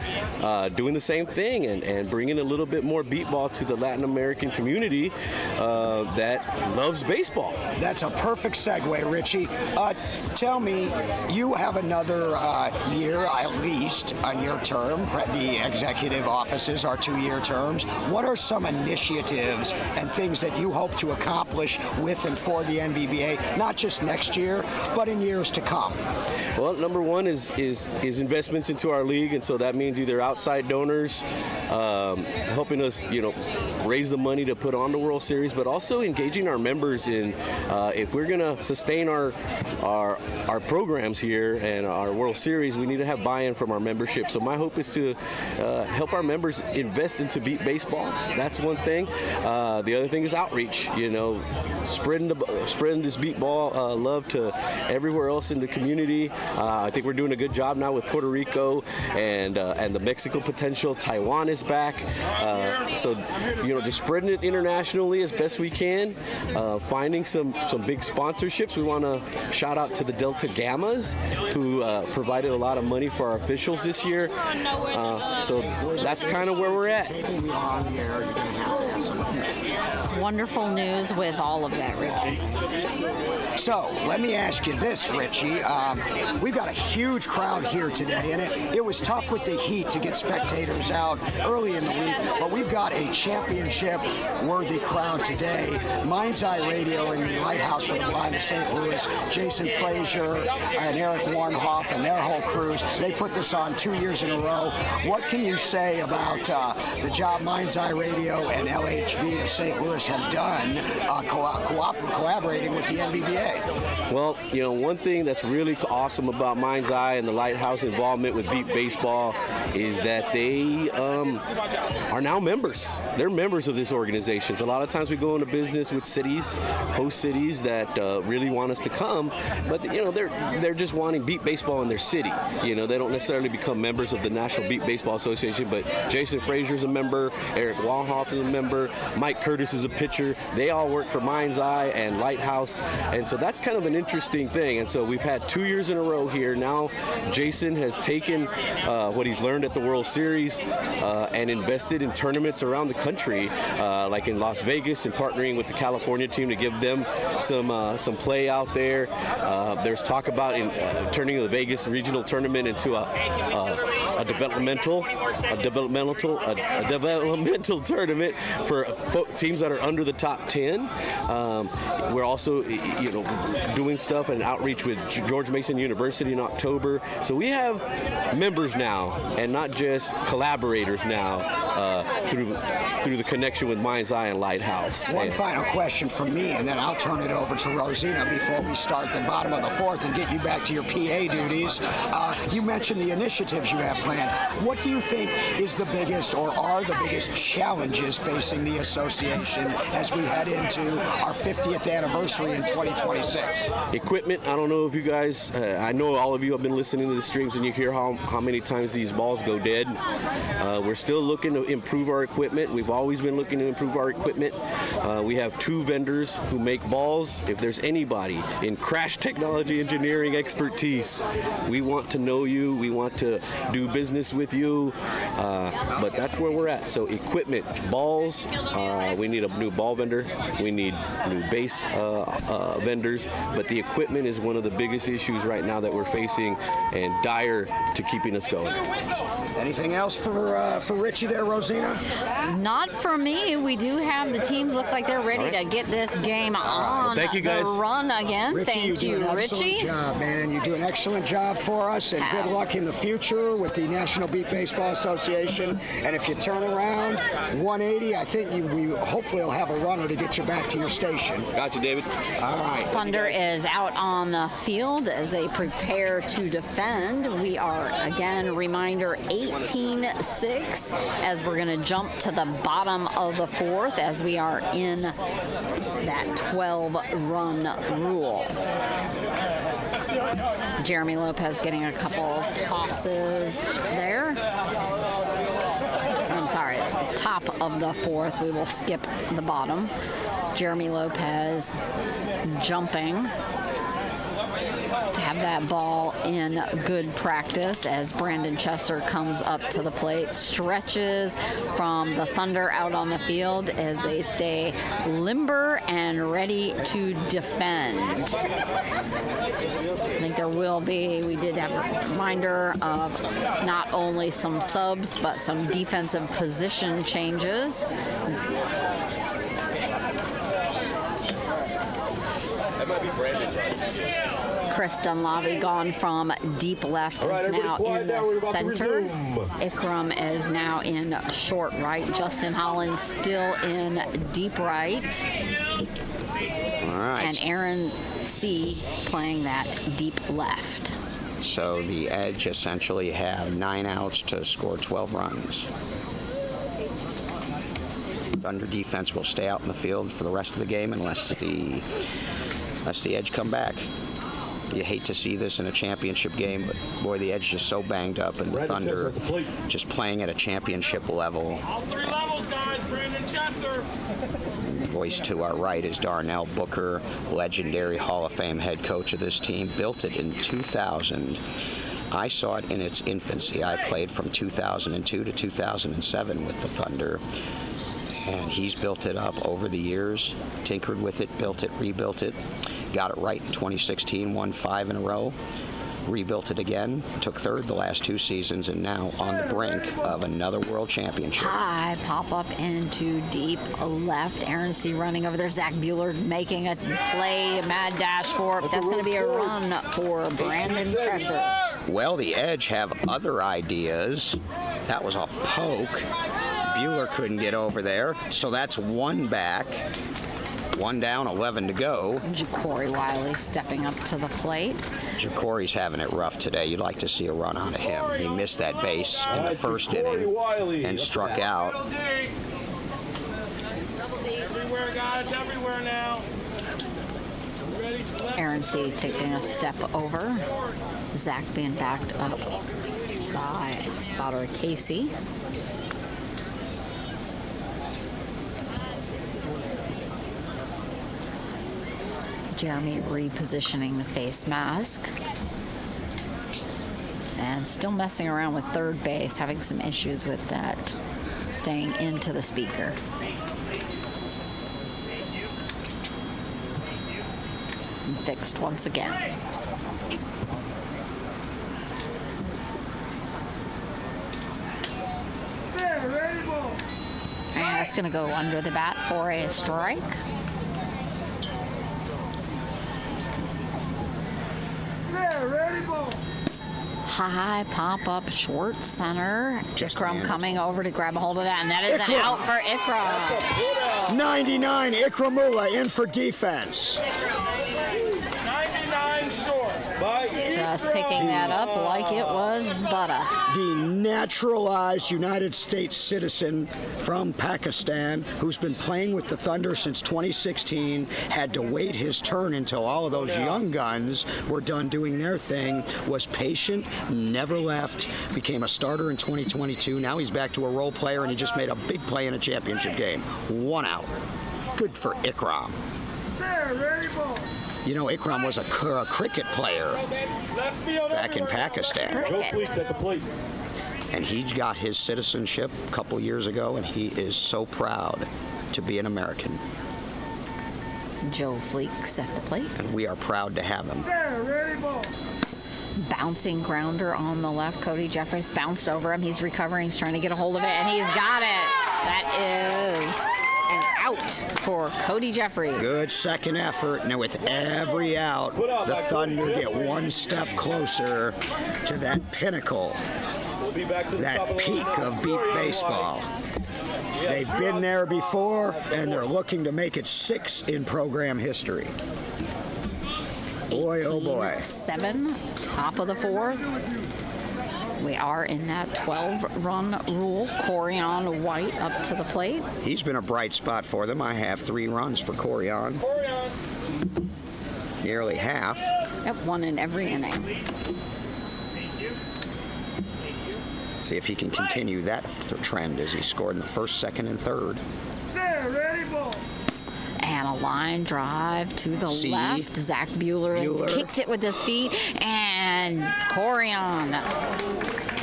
Speaker 5: doing the same thing and bringing a little bit more beatball to the Latin American community that loves baseball.
Speaker 1: That's a perfect segue, Richie. Tell me, you have another year at least on your term. The executive offices are 2-year terms. What are some initiatives and things that you hope to accomplish with and for the NBBA, not just next year, but in years to come?
Speaker 5: Well, number one is investments into our league, and so that means either outside donors helping us, raise the money to put on the World Series, but also engaging our members in if we're going to sustain our programs here and our World Series, we need to have buy-in from our membership. So my hope is to help our members invest into beat baseball. That's one thing. The other thing is outreach. Spreading this beat ball love to everywhere else in the community. I think we're doing a good job now with Puerto Rico and the Mexico potential. Taiwan is back. So just spreading it internationally as best we can. Finding some big sponsorships. We want to shout out to the Delta Gammas, who provided a lot of money for our officials this year. So that's kind of where we're at.
Speaker 2: Wonderful news with all of that, Richie.
Speaker 1: So let me ask you this, Richie. We've got a huge crowd here today, and it was tough with the heat to get spectators out early in the week, but we've got a championship-worthy crowd today. Mind's Eye Radio in the Lighthouse for the Blind of St. Louis, Jason Frazier and Eric Warnhoff and their whole crews, they put this on 2 years in a row. What can you say about the job Mind's Eye Radio and LHB of St. Louis have done collaborating with the NBBA?
Speaker 5: Well, one thing that's really awesome about Mind's Eye and the Lighthouse involvement with Beat Baseball is that they are now members. They're members of this organization. So a lot of times we go into business with cities, host cities that really want us to come, but they're just wanting Beat Baseball in their city. They don't necessarily become members of the National Beat Baseball Association, but Jason Frazier's a member, Eric Walhoff is a member, Mike Curtis is a pitcher. They all work for Mind's Eye and Lighthouse, and so that's kind of an interesting thing. And so we've had 2 years in a row here. Now Jason has taken what he's learned at the World Series and invested in tournaments around the country, like in Las Vegas, and partnering with the California team to give them some play out there. There's talk about turning the Vegas regional tournament into a developmental tournament for teams that are under the top 10. We're also, doing stuff and outreach with George Mason University in October. So we have members now, and not just collaborators now, through the connection with Mind's Eye and Lighthouse.
Speaker 1: One final question from me, and then I'll turn it over to Rosina before we start the bottom of the fourth and get you back to your PA duties. You mentioned the initiatives you have planned. What do you think is the biggest, or are the biggest, challenges facing the association as we head into our 50th anniversary in 2026?
Speaker 5: Equipment. I don't know if you guys, I know all of you have been listening to the streams and you hear how many times these balls go dead. We're still looking to improve our equipment. We've always been looking to improve our equipment. We have 2 vendors who make balls. If there's anybody in crash technology engineering expertise, we want to know you. We want to do business with you. But that's where we're at. So equipment, balls, we need a new ball vendor. We need new base vendors. But the equipment is one of the biggest issues right now that we're facing, and dire to keeping us going.
Speaker 1: Anything else for Richie there, Rosina?
Speaker 2: Not for me. We do have the teams look like they're ready to get this game on.
Speaker 5: Well, thank you, guys.
Speaker 2: The run again.
Speaker 1: Richie,
Speaker 2: Thank
Speaker 1: you do an excellent job, man. You do an excellent job for us, and good luck in the future with the National Beat Baseball Association. And if you turn around 180, I think we hopefully will have a runner to get you back to your station.
Speaker 5: Got you, David.
Speaker 1: All right.
Speaker 2: Thunder is out on the field as they prepare to defend. We are, again, reminder, 18-6 as we're going to jump to the bottom of the fourth as we are in that 12-run rule. Jeremy Lopez getting a couple tosses there. Some sorry, top of the fourth. We will skip the bottom. Jeremy Lopez jumping to have that ball in good practice as Brandon Chesser comes up to the plate, stretches from the Thunder out on the field as they stay limber and ready to defend. I think there will be, we did have a reminder of not only some subs, but some defensive position changes.
Speaker 5: That might be Brandon.
Speaker 2: Chris Dunlavy gone from deep left, is now in the center. Ikram is now in short right. Justin Hollins still in deep right.
Speaker 1: All right.
Speaker 2: And Aaron C. playing that deep left.
Speaker 1: So the Edge essentially have 9 outs to score 12 runs. Thunder defense will stay out in the field for the rest of the game unless the Edge come back. You hate to see this in a championship game, but boy, the Edge is so banged up, and the Thunder just playing at a championship level.
Speaker 3: All 3 levels, guys. Brandon Chesser.
Speaker 1: The voice to our right is Darnell Booker, legendary Hall of Fame head coach of this team. Built it in 2000. I saw it in its infancy. I played from 2002 to 2007 with the Thunder. And he's built it up over the years, tinkered with it, built it, rebuilt it, got it right in 2016, won 5 in a row, rebuilt it again, took third the last 2 seasons, and now on the brink of another world championship.
Speaker 2: High pop up into deep left. Aaron C. running over there. Zach Bueller making a play, mad dash for it. That's going to be a run for Brandon Treasure.
Speaker 1: Well, the Edge have other ideas. That was a poke. Bueller couldn't get over there, so that's 1 back. 1 down, 11 to go.
Speaker 2: Ja'Cory Wiley stepping up to the plate.
Speaker 1: Ja'Cory's having it rough today. You'd like to see a run out of him. He missed that base in the first inning and struck out.
Speaker 3: Everywhere, guys, everywhere now. Ready?
Speaker 2: Aaron C. taking a step over. Zach being backed up by spotter Casey. Jeremy repositioning the face mask. And still messing around with third base, having some issues with that, staying into the speaker. And fixed once again. And it's going to go under the bat for a strike. High pop up short center. Ikram coming over to grab a hold of that, and that is an out for Ikram.
Speaker 1: 99 Ikramula in for defense.
Speaker 3: 99 short.
Speaker 2: Just picking that up like it was butter.
Speaker 1: The naturalized United States citizen from Pakistan who's been playing with the Thunder since 2016, had to wait his turn until all of those young guns were done doing their thing, was patient, never left, became a starter in 2022. Now he's back to a role player, and he just made a big play in a championship game. 1 out. Good for Ikram. You know, Ikram was a cricket player back in Pakistan. And he got his citizenship a couple years ago, and he is so proud to be an American.
Speaker 2: Joe Fleeks at the plate.
Speaker 1: And we are proud to have him.
Speaker 2: Bouncing grounder on the left. Cody Jeffries bounced over him. He's recovering. He's trying to get a hold of it, and he's got it. That is an out for Cody Jeffries.
Speaker 1: Good second effort. Now with every out, the Thunder get 1 step closer to that pinnacle, that peak of beat baseball. They've been there before, and they're looking to make it 6 in program history. Boy, oh boy.
Speaker 2: 7, top of the 4th. We are in that 12-run rule. Corian White up to the plate.
Speaker 1: He's been a bright spot for them. I have 3 runs for Corian. Nearly half.
Speaker 2: Yep, 1 in every inning.
Speaker 1: See if he can continue that trend as he scored in the first, second, and third.
Speaker 2: And a line drive to the left. Zach Bueller kicked it with his feet. And Corian.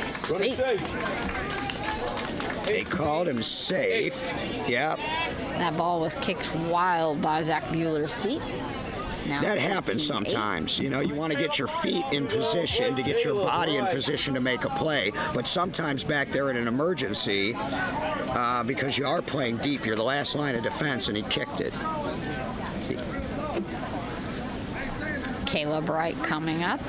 Speaker 2: Safe.
Speaker 1: They called him safe. Yep.
Speaker 2: That ball was kicked wild by Zach Bueller's feet. Now
Speaker 1: that happens sometimes. You know, you want to get your feet in position to get your body in position to make a play. But sometimes back there in an emergency, because you are playing deep, you're the last line of defense, and he kicked it.
Speaker 2: Caleb Wright coming up.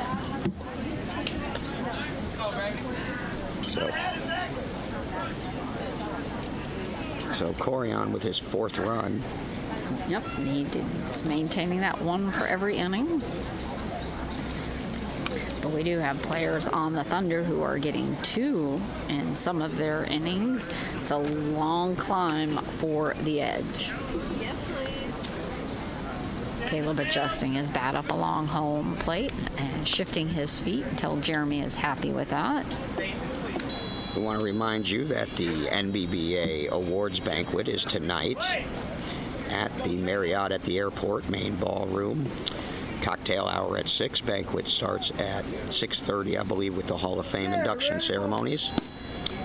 Speaker 1: So Corian with his fourth run.
Speaker 2: Yep, he's maintaining that one for every inning. But we do have players on the Thunder who are getting two in some of their innings. It's a long climb for the edge.
Speaker 7: Yes, please.
Speaker 2: Caleb adjusting his bat up along home plate and shifting his feet until Jeremy is happy with that.
Speaker 1: We want to remind you that the NBBA Awards Banquet is tonight at the Marriott at the Airport main ballroom. Cocktail hour at 6. Banquet starts at 6:30, I believe, with the Hall of Fame induction ceremonies.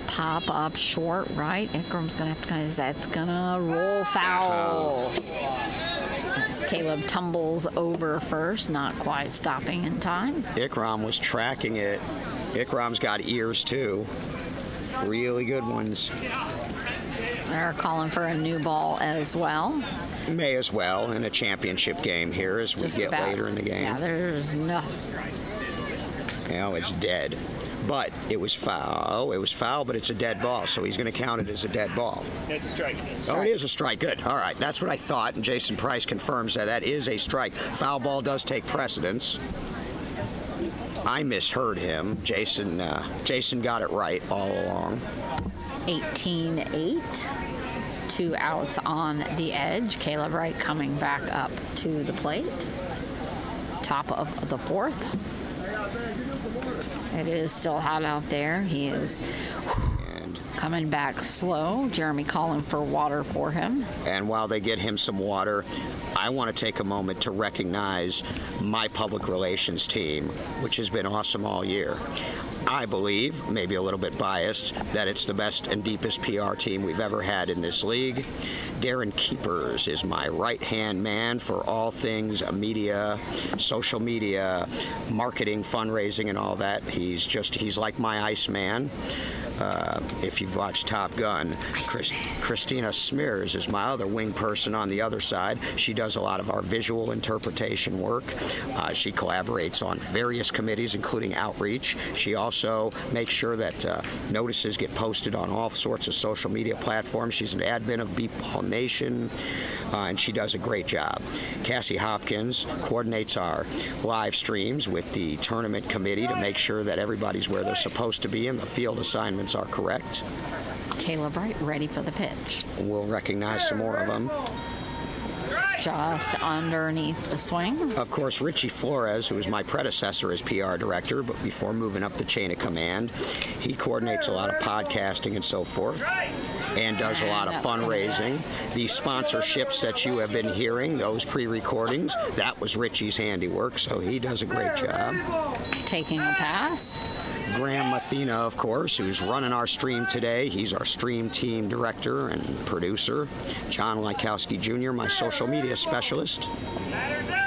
Speaker 2: Pop up short right. Ikram's going to have to, that's going to roll foul. As Caleb tumbles over first, not quite stopping in time.
Speaker 1: Ikram was tracking it. Ikram's got ears, too. Really good ones.
Speaker 2: They're calling for a new ball as well.
Speaker 1: May as well in a championship game here as we get later in the game.
Speaker 2: Yeah, there's nothing.
Speaker 1: You know, it's dead. But it was foul. It was foul, but it's a dead ball, so he's going to count it as a dead ball.
Speaker 3: It's a strike.
Speaker 1: Oh, it is a strike. Good. All right. That's what I thought, and Jason Price confirms that is a strike. Foul ball does take precedence. I misheard him. Jason got it right all along.
Speaker 2: 18-8. 2 outs on the edge. Caleb Wright coming back up to the plate. Top of the fourth. It is still hot out there. He is coming back slow. Jeremy calling for water for him.
Speaker 1: And while they get him some water, I want to take a moment to recognize my public relations team, which has been awesome all year. I believe, maybe a little bit biased, that it's the best and deepest PR team we've ever had in this league. Darren Keepers is my right-hand man for all things media, social media, marketing, fundraising, and all that. He's like my Iceman. If you've watched Top Gun, Christina Smears is my other wing person on the other side. She does a lot of our visual interpretation work. She collaborates on various committees, including outreach. She also makes sure that notices get posted on all sorts of social media platforms. She's an admin of Beep Ball Nation, and she does a great job. Cassie Hopkins coordinates our live streams with the tournament committee to make sure that everybody's where they're supposed to be and the field assignments are correct.
Speaker 2: Caleb Wright ready for the pitch.
Speaker 1: We'll recognize some more of them.
Speaker 2: Just underneath the swing.
Speaker 1: Of course, Richie Flores, who was my predecessor as PR director, but before moving up the chain of command, he coordinates a lot of podcasting and so forth, and does a lot of fundraising. These sponsorships that you have been hearing, those pre-recordings, that was Richie's handiwork, so he does a great job.
Speaker 2: Taking a pass.
Speaker 1: Graham Mathena, of course, who's running our stream today. He's our stream team director and producer. John Lykowski Jr., my social media specialist.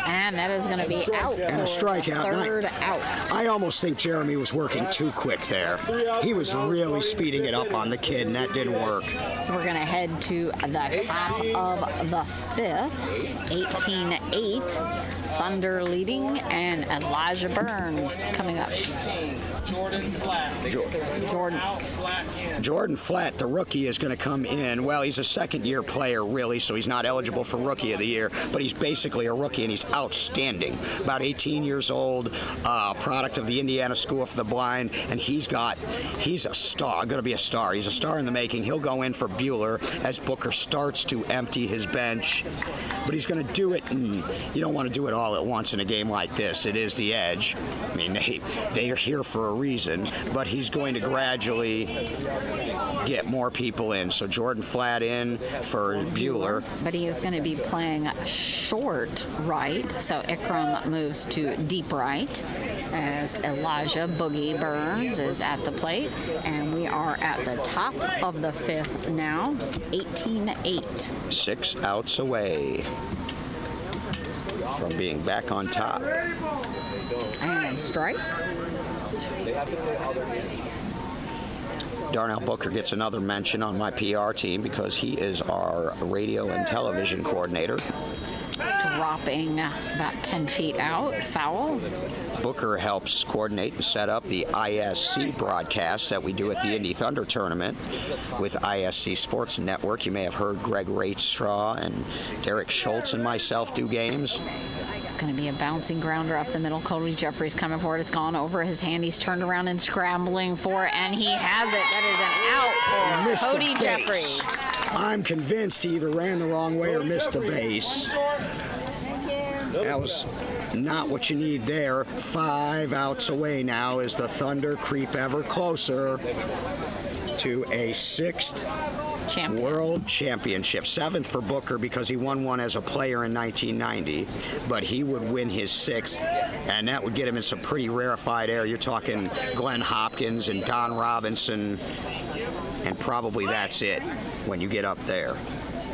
Speaker 2: And that is going to be out.
Speaker 1: And a strikeout.
Speaker 2: Third out.
Speaker 1: I almost think Jeremy was working too quick there. He was really speeding it up on the kid, and that didn't work.
Speaker 2: So we're going to head to the top of the fifth. 18-8. Thunder leading, and Elijah Burns coming up.
Speaker 3: Jordan Flatt.
Speaker 1: Jordan Flatt, the rookie, is going to come in. Well, he's a second-year player, really, so he's not eligible for Rookie of the Year, but he's basically a rookie, and he's outstanding. About 18 years old, product of the Indiana School for the Blind, and he's a star, going to be a star. He's a star in the making. He'll go in for Bueller as Booker starts to empty his bench, but he's going to do it, and you don't want to do it all all at once in a game like this. It is the edge. I mean, they are here for a reason, but he's going to gradually get more people in. So Jordan Flatt in for Bueller.
Speaker 2: But he is going to be playing short right, so Ikram moves to deep right as Elijah Boogie Burns is at the plate. And we are at the top of the fifth now, 18-8.
Speaker 1: 6 outs away from being back on top.
Speaker 2: And strike.
Speaker 1: Darnell Booker gets another mention on my PR team because he is our radio and television coordinator.
Speaker 2: Dropping about 10 feet out, foul.
Speaker 1: Booker helps coordinate and set up the ISC broadcast that we do at the Indy Thunder tournament with ISC Sports Network. You may have heard Greg Ratestraw and Derek Schultz and myself do games.
Speaker 2: It's going to be a bouncing grounder up the middle. Cody Jeffries coming for it. It's gone over his hand. He's turned around and scrambling for it, and he has it. That is an out
Speaker 1: Missed
Speaker 2: for
Speaker 1: the
Speaker 2: Cody
Speaker 1: base.
Speaker 2: Jeffries.
Speaker 1: I'm convinced he either ran the wrong way or missed the base. That was not what you need there. 5 outs away now as the Thunder creep ever closer to a 6th
Speaker 2: Champion.
Speaker 1: World Championship. 7th for Booker because he won one as a player in 1990, but he would win his 6th, and that would get him in some pretty rarefied air. You're talking Glenn Hopkins and Don Robinson, and probably that's it when you get up there.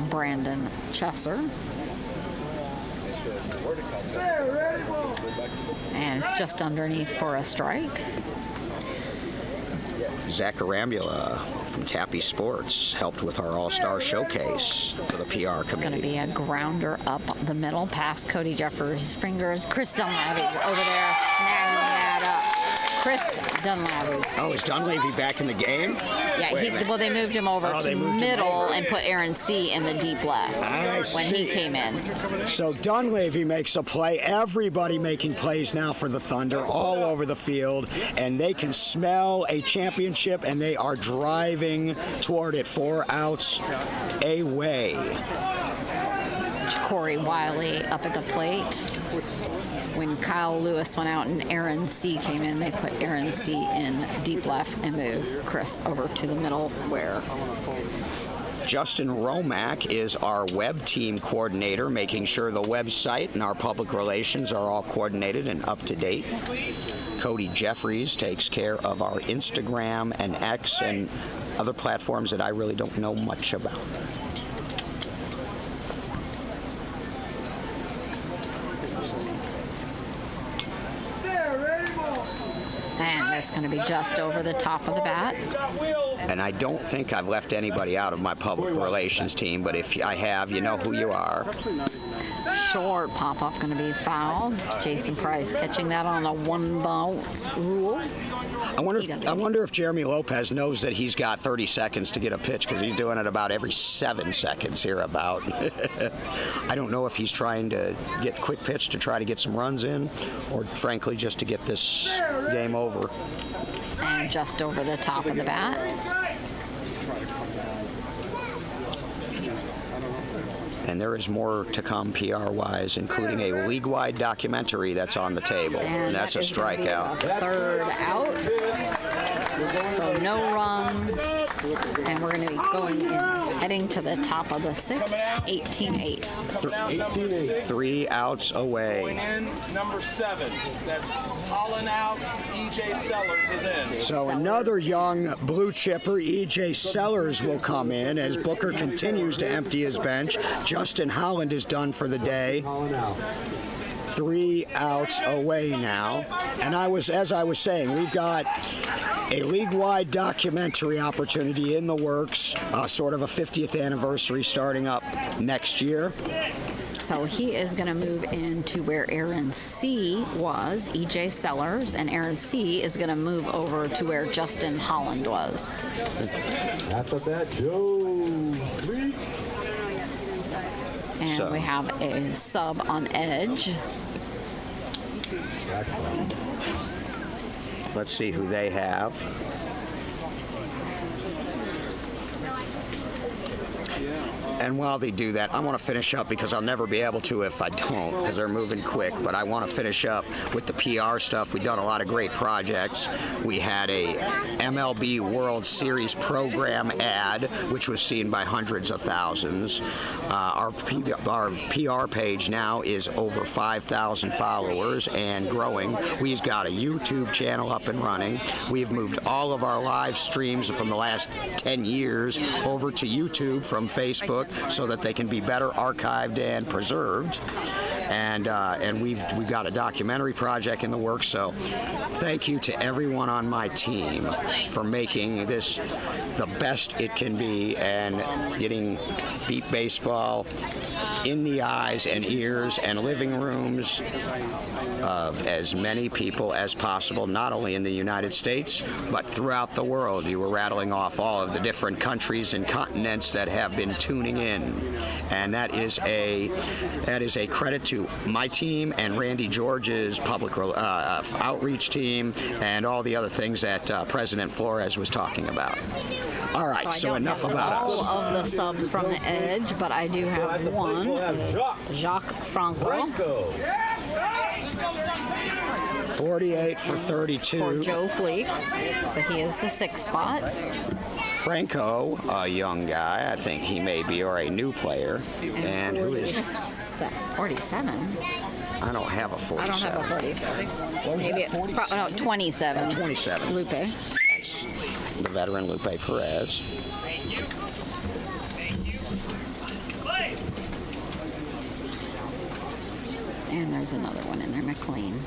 Speaker 2: Brandon Chesser. And it's just underneath for a strike.
Speaker 1: Zach Arambula from Tappy Sports helped with our All-Star Showcase for the PR
Speaker 2: It's going to
Speaker 1: committee.
Speaker 2: be a grounder up the middle past Cody Jeffers' fingers. Chris Dunleavy over there snagging that up. Chris Dunleavy.
Speaker 1: Oh, is Dunleavy back in the game?
Speaker 2: Yeah,
Speaker 1: Wait a minute.
Speaker 2: well, they moved him over
Speaker 1: Oh, they
Speaker 2: to
Speaker 1: moved him
Speaker 2: middle
Speaker 1: over.
Speaker 2: and put Aaron C. in the deep left
Speaker 1: I
Speaker 2: when he
Speaker 1: see.
Speaker 2: came in.
Speaker 1: So Dunleavy makes a play. Everybody making plays now for the Thunder all over the field, and they can smell a championship, and they are driving toward it. 4 outs away.
Speaker 2: Corey Wiley up at the plate. When Kyle Lewis went out and Aaron C. came in, they put Aaron C. in deep left and moved Chris over to the middle where
Speaker 1: Justin Romack is our web team coordinator, making sure the website and our public relations are all coordinated and up to date. Cody Jeffries takes care of our Instagram and X and other platforms that I really don't know much about.
Speaker 2: and that's going to be just over the top of the bat.
Speaker 1: And I don't think I've left anybody out of my public relations team, but if I have, you know who you are.
Speaker 2: Short pop-up going to be fouled. Jason Price catching that on a 1 bounce rule.
Speaker 1: I wonder if Jeremy Lopez knows that he's got 30 seconds to get a pitch, because he's doing it about every 7 seconds here about. I don't know if he's trying to get quick pitch to try to get some runs in, or frankly just to get this game over.
Speaker 2: And just over the top of the bat.
Speaker 1: And there is more to come PR-wise, including a league-wide documentary that's on the table. And that's a
Speaker 2: that is gonna be
Speaker 1: strikeout.
Speaker 2: the 3rd out. So no runs. And we're going to be going in, heading to the top of the 6th, 18-8.
Speaker 1: 3 outs away.
Speaker 3: In number 7. That's Holland out. E.J. Sellers is in.
Speaker 1: So another young blue chipper, E.J. Sellers, will come in as Booker continues to empty his bench. Justin Holland is done for the day. 3 outs away now. And as I was saying, we've got a league-wide documentary opportunity in the works, sort of a 50th anniversary starting up next year.
Speaker 2: So he is going to move into where Aaron C. was, E.J. Sellers, and Aaron C. is going to move over to where Justin Holland was.
Speaker 6: After that, Joe.
Speaker 2: And
Speaker 1: So-
Speaker 2: we have a sub on edge.
Speaker 1: Let's see who they have. And while they do that, I want to finish up because I'll never be able to if I don't, because they're moving quick. But I want to finish up with the PR stuff. We've done a lot of great projects. We had a MLB World Series program ad, which was seen by hundreds of thousands. Our PR page now is over 5,000 followers and growing. We've got a YouTube channel up and running. We've moved all of our live streams from the last 10 years over to YouTube from Facebook so that they can be better archived and preserved. And we've got a documentary project in the works. So thank you to everyone on my team for making this the best it can be and getting Beat Baseball in the eyes and ears and living rooms of as many people as possible, not only in the United States, but throughout the world. You were rattling off all of the different countries and continents that have been tuning in. And that is a credit to my team and Randy George's public outreach team and all the other things that President Flores was talking about. All right, so enough about us.
Speaker 2: All of the subs from the Edge, but I do have one. Jacques Franco.
Speaker 1: 48 for 32.
Speaker 2: For Joe Fleeks. So he is the 6th spot.
Speaker 1: Franco, a young guy, I think he may be, or a new player. And who is
Speaker 2: 47?
Speaker 1: I don't have a 47.
Speaker 2: I don't have a 47. Maybe it's no, 27.
Speaker 1: 27.
Speaker 2: Lupe.
Speaker 1: That's the veteran Lupe Perez.
Speaker 2: And there's another one in there, McLean.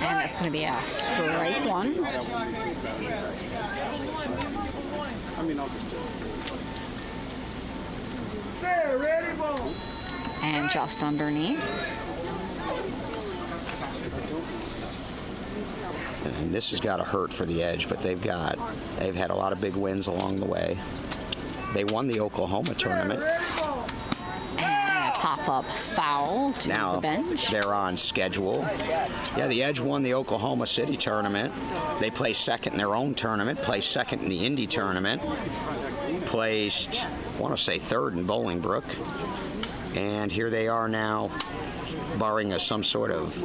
Speaker 2: And that's going to be a strike one. And just underneath.
Speaker 1: And this has got to hurt for the Edge, but they've had a lot of big wins along the way. They won the Oklahoma tournament.
Speaker 2: And a pop-up foul to the bench.
Speaker 1: They're on schedule. Yeah, the Edge won the Oklahoma City tournament. They placed second in their own tournament, placed second in the Indy tournament, placed, I want to say, third in Bolingbrook. And here they are now, barring some sort of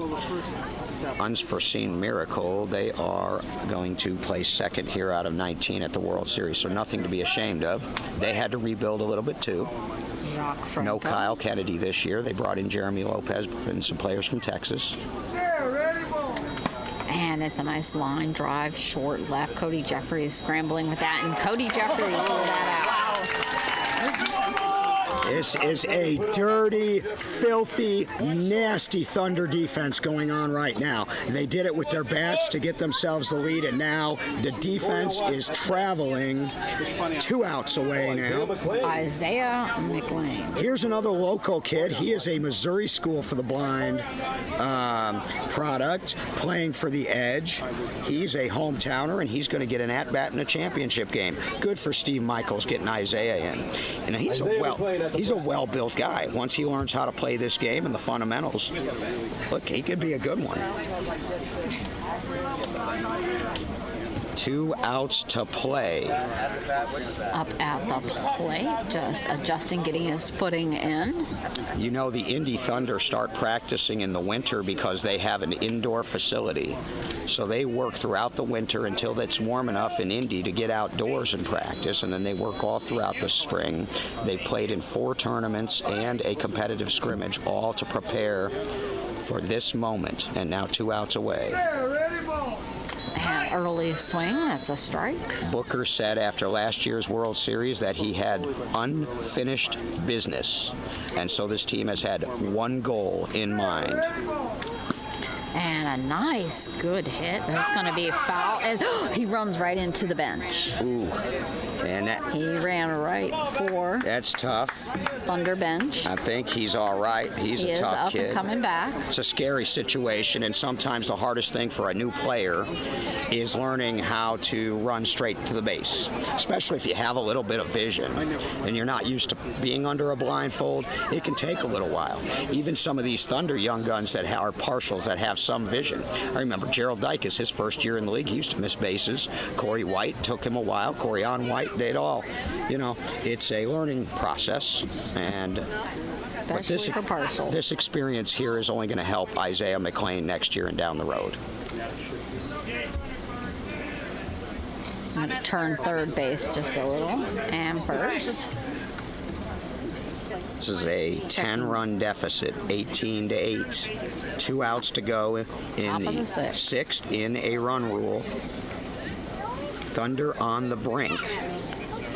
Speaker 1: unforeseen miracle, they are going to place second here out of 19 at the World Series. So nothing to be ashamed of. They had to rebuild a little bit too. No Kyle Kennedy this year. They brought in Jeremy Lopez and some players from Texas.
Speaker 2: And it's a nice line drive, short left. Cody Jeffries scrambling with that, and Cody Jeffries pulled that out.
Speaker 1: This is a dirty, filthy, nasty Thunder defense going on right now. They did it with their bats to get themselves the lead, and now the defense is traveling 2 outs away now.
Speaker 2: Isaiah McLean.
Speaker 1: Here's another local kid. He is a Missouri School for the Blind product, playing for the Edge. He's a hometowner, and he's going to get an at-bat in a championship game. Good for Steve Michaels getting Isaiah in. And he's a well-built guy. Once he learns how to play this game and the fundamentals, look, he could be a good one. 2 outs to play.
Speaker 2: Up at the plate, just adjusting, getting his footing in.
Speaker 1: You know, the Indy Thunder start practicing in the winter because they have an indoor facility. So they work throughout the winter until it's warm enough in Indy to get outdoors and practice, and then they work all throughout the spring. They've played in 4 tournaments and a competitive scrimmage, all to prepare for this moment, and now 2 outs away.
Speaker 2: And early swing, that's a strike.
Speaker 1: Booker said after last year's World Series that he had unfinished business, and so this team has had one goal in mind.
Speaker 2: And a nice, good hit. That's going to be a foul. And he runs right into the bench.
Speaker 1: Ooh. And
Speaker 2: he ran right for
Speaker 1: that's tough.
Speaker 2: Thunder bench.
Speaker 1: I think he's all right. He's a tough kid.
Speaker 2: He is up and coming back.
Speaker 1: It's a scary situation, and sometimes the hardest thing for a new player is learning how to run straight to the base, especially if you have a little bit of vision and you're not used to being under a blindfold. It can take a little while. Even some of these Thunder young guns that are partials that have some vision. I remember Gerald Dykes, his first year in the league, he used to miss bases. Corey White took him a while. Corian White did all. It's a learning process, and
Speaker 2: Especially for partial.
Speaker 1: this experience here is only going to help Isaiah McLean next year and down the road.
Speaker 2: I'm going to turn third base just a little. And first.
Speaker 1: This is a 10-run deficit, 18-8. 2 outs to go in
Speaker 2: Top of
Speaker 1: the
Speaker 2: the sixth.
Speaker 1: sixth in a run rule. Thunder on the brink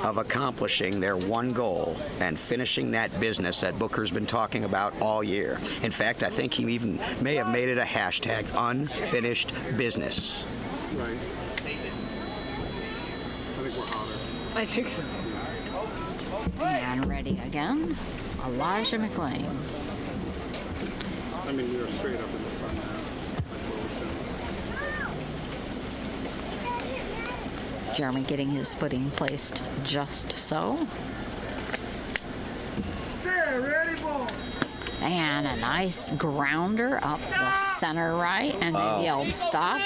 Speaker 1: of accomplishing their one goal and finishing that business that Booker's been talking about all year. In fact, I think he even may have made it a hashtag, unfinished business.
Speaker 4: Right. I think we're hotter.
Speaker 2: I think so. And ready again, Elijah McLean.
Speaker 4: I mean, we were straight up in the sun now. Like what we said.
Speaker 2: Jeremy getting his footing placed just so. And a nice grounder up the center right, and they yelled stop.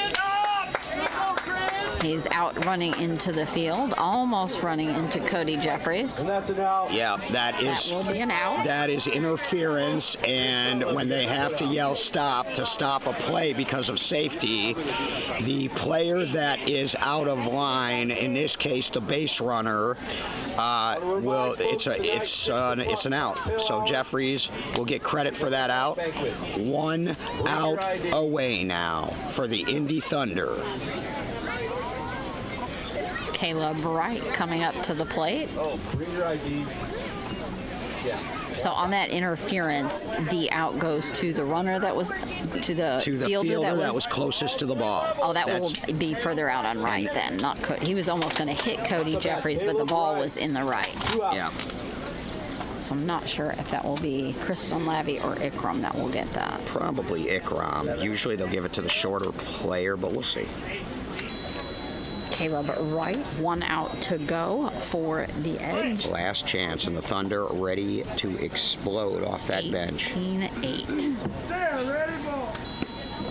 Speaker 2: He's out running into the field, almost running into Cody Jeffries.
Speaker 5: And that's an out.
Speaker 1: Yeah,
Speaker 2: That will be an out.
Speaker 1: That is interference, and when they have to yell stop to stop a play because of safety, the player that is out of line, in this case the base runner, it's an out. So Jeffries will get credit for that out. 1 out away now for the Indy Thunder.
Speaker 2: Caleb Wright coming up to the plate.
Speaker 5: Oh, bring your ID. Yeah.
Speaker 2: So on that interference, the out goes to the runner that was to the
Speaker 1: fielder that was closest to the ball.
Speaker 2: Oh, that will be further out on right then, not Cody. He was almost going to hit Cody Jeffries, but the ball was in the right.
Speaker 1: Yeah.
Speaker 2: So I'm not sure if that will be Kristen Lavey or Ikram that will get that.
Speaker 1: Probably Ikram. Usually they'll give it to the shorter player, but we'll see.
Speaker 2: Caleb Wright, 1 out to go for the Edge.
Speaker 1: Last chance, and the Thunder ready to explode off that bench.
Speaker 2: 18-8.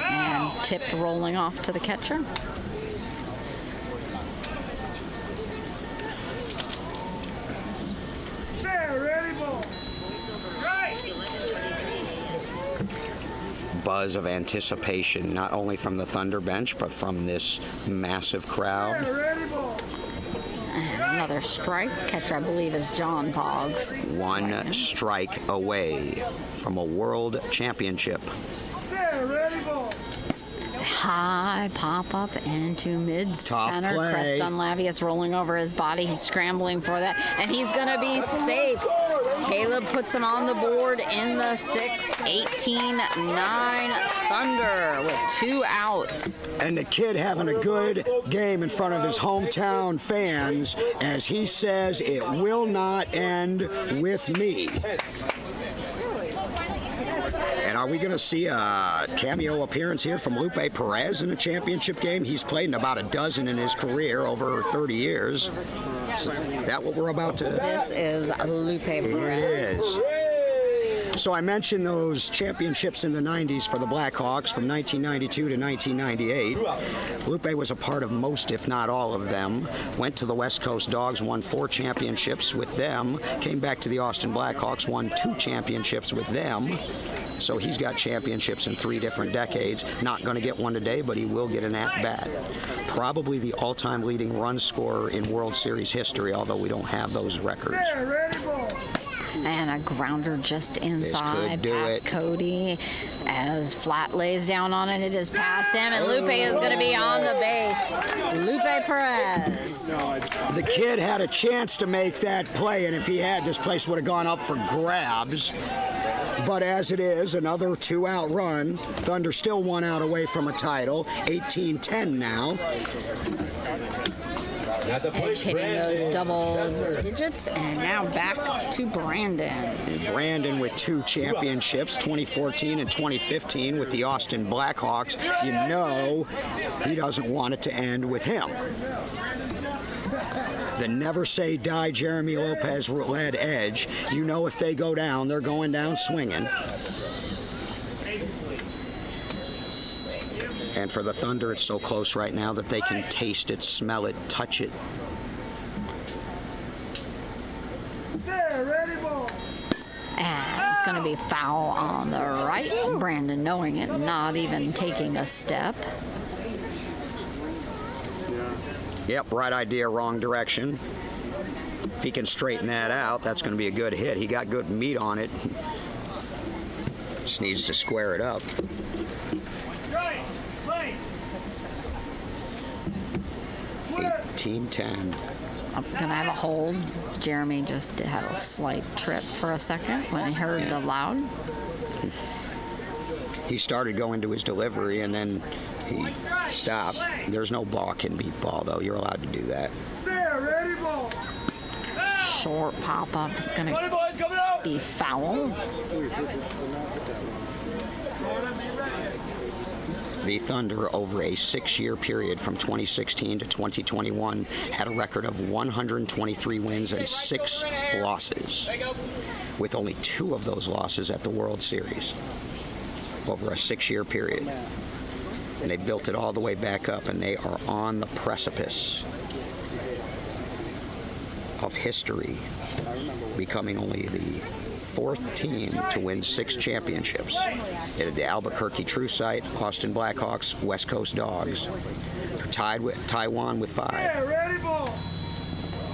Speaker 2: And tipped rolling off to the catcher.
Speaker 1: Buzz of anticipation, not only from the Thunder bench, but from this massive crowd.
Speaker 2: And another strike. Catcher, I believe, is John Boggs.
Speaker 1: 1 strike away from a world championship.
Speaker 2: High pop up into mid center.
Speaker 1: play.
Speaker 2: Creston Lavey is rolling over his body. He's scrambling for that, and he's going to be safe. Caleb puts him on the board in the 6th. 18-9 Thunder with 2 outs.
Speaker 1: And the kid having a good game in front of his hometown fans, as he says, it will not end with me. And are we going to see a cameo appearance here from Lupe Perez in a championship game? He's played in about a dozen in his career, over 30 years. Is that what we're about to...
Speaker 2: This is Lupe Perez.
Speaker 1: It is. So I mentioned those championships in the 90s for the Blackhawks from 1992 to 1998. Lupe was a part of most, if not all of them. Went to the West Coast Dogs, won 4 championships with them. Came back to the Austin Blackhawks, won 2 championships with them. So he's got championships in 3 different decades. Not going to get one today, but he will get an at-bat. Probably the all-time leading run scorer in World Series history, although we don't have those records.
Speaker 2: And a grounder just inside
Speaker 1: do
Speaker 2: past
Speaker 1: it.
Speaker 2: Cody. As Flat lays down on it, it is past him, and Lupe is going to be on the base. Lupe Perez.
Speaker 1: The kid had a chance to make that play, and if he had, this place would have gone up for grabs. But as it is, another 2-out run. Thunder still 1 out away from a title. 18-10 now.
Speaker 2: Edge hitting those double digits, and now back to Brandon.
Speaker 1: And Brandon with 2 championships, 2014 and 2015 with the Austin Blackhawks. You know he doesn't want it to end with him. The never say die Jeremy Lopez led Edge. You know if they go down, they're going down swinging. And for the Thunder, it's so close right now that they can taste it, smell it, touch it.
Speaker 2: And it's going to be foul on the right. Brandon, knowing it, not even taking a step.
Speaker 1: Yep, right idea, wrong direction. If he can straighten that out, that's going to be a good hit. He got good meat on it. Just needs to square it up. 18-10.
Speaker 2: I'm going to have a hold. Jeremy just had a slight trip for a second when he heard the loud.
Speaker 1: He started going to his delivery, and then he stopped. There's no ball can beat ball, though. You're allowed to do that.
Speaker 2: Short pop-up is going to be foul.
Speaker 1: The Thunder, over a 6-year period from 2016 to 2021, had a record of 123 wins and 6 losses, with only 2 of those losses at the World Series over a 6-year period. And they built it all the way back up, and they are on the precipice of history, becoming only the 4th team to win 6 championships. The Albuquerque True Sight, Austin Blackhawks, West Coast Dogs, tied with Taiwan with 5.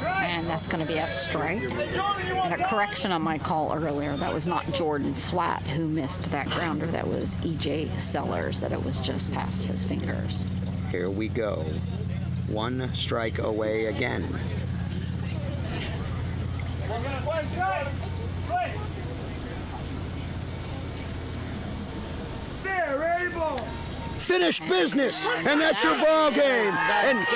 Speaker 2: And that's going to be a strike. And a correction on my call earlier. That was not Jordan Flatt who missed that grounder. That was E.J. Sellers, that it was just past his fingers.
Speaker 1: Here we go. 1 strike away again. Finished business, and that's your ball game. And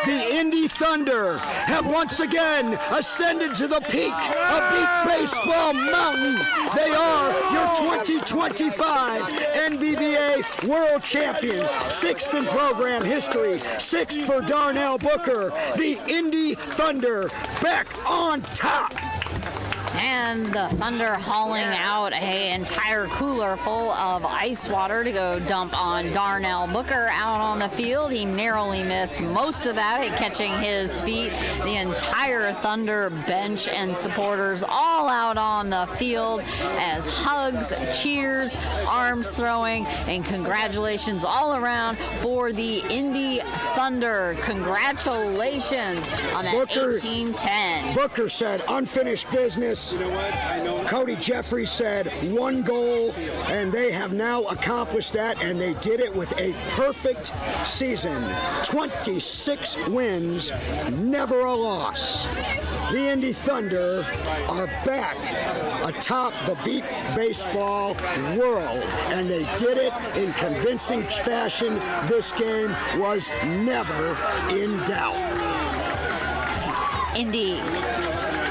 Speaker 1: the Indy Thunder have once again ascended to the peak of Beat Baseball Mountain. They are your 2025 NBBA World Champions, 6th in program history, 6th for Darnell Booker. The Indy Thunder back on top.
Speaker 2: And the Thunder hauling out an entire cooler full of ice water to go dump on Darnell Booker out on the field. He narrowly missed most of that at catching his feet. The entire Thunder bench and supporters all out on the field as hugs, cheers, arms throwing, and congratulations all around for the Indy Thunder. Congratulations on that
Speaker 1: Booker,
Speaker 2: 18-10.
Speaker 1: Booker said unfinished business.
Speaker 4: You know what? I know.
Speaker 1: Cody Jeffries said 1 goal, and they have now accomplished that, and they did it with a perfect season. 26 wins, never a loss. The Indy Thunder are back atop the Beat Baseball world, and they did it in convincing fashion. This game was never in doubt.
Speaker 2: Indy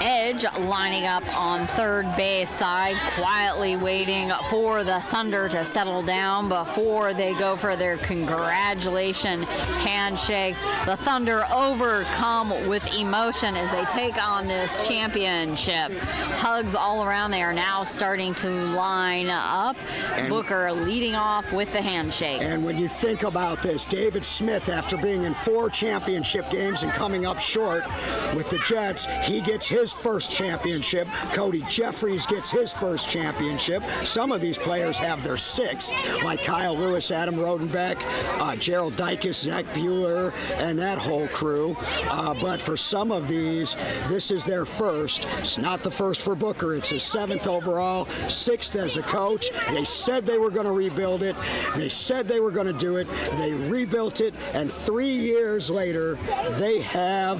Speaker 2: Edge lining up on third base side, quietly waiting for the Thunder to settle down before they go for their congratulation handshakes. The Thunder overcome with emotion as they take on this championship. Hugs all around. They are now starting to line up. And Booker leading off with the handshakes.
Speaker 1: And when you think about this, David Smith, after being in 4 championship games and coming up short with the Jets, he gets his first championship. Cody Jeffries gets his first championship. Some of these players have their 6th, like Kyle Lewis, Adam Rodenbeck, Gerald Dykes, Zach Bueller, and that whole crew. But for some of these, this is their first. It's not the first for Booker. It's his 7th overall, 6th as a coach. They said they were going to rebuild it. They said they were going to do it. They rebuilt it, and 3 years later, they have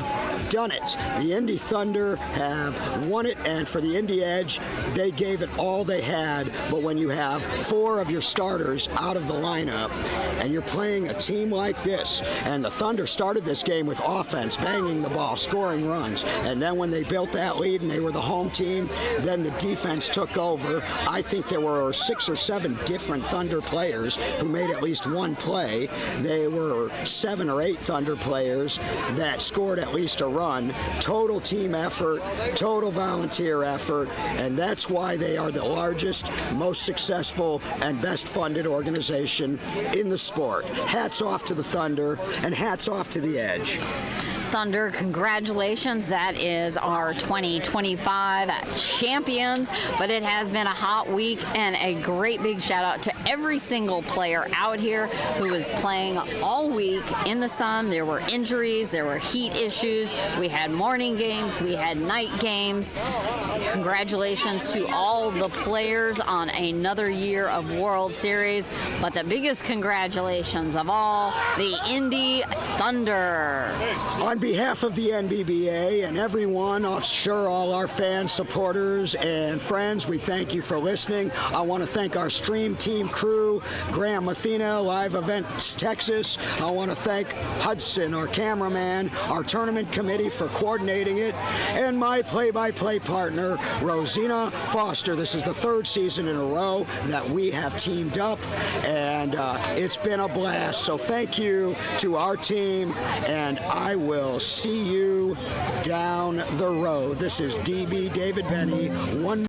Speaker 1: done it. The Indy Thunder have won it, and for the Indy Edge, they gave it all they had. But when you have 4 of your starters out of the lineup, and you're playing a team like this, and the Thunder started this game with offense, banging the ball, scoring runs, and then when they built that lead and they were the home team, then the defense took over. I think there were 6 or 7 different Thunder players who made at least one play. There were 7 or 8 Thunder players that scored at least a run. Total team effort, total volunteer effort, and that's why they are the largest, most successful, and best funded organization in the sport. Hats off to the Thunder, and hats off to the Edge.
Speaker 2: Thunder, congratulations. That is our 2025 champions, but it has been a hot week, and a great big shout out to every single player out here who was playing all week in the sun. There were injuries, there were heat issues, we had morning games, we had night games. Congratulations to all the players on another year of World Series, but the biggest congratulations of all, the Indy Thunder.
Speaker 1: On behalf of the NBBA and everyone, sure all our fans, supporters, and friends, we thank you for listening. I want to thank our stream team crew, Graham Mathena, Live Events Texas. I want to thank Hudson, our cameraman, our tournament committee for coordinating it, and my play-by-play partner, Rosina Foster. This is the third season in a row that we have teamed up, and it's been a blast. So thank you to our team, and I will see you down the road. This is DB David Benny, one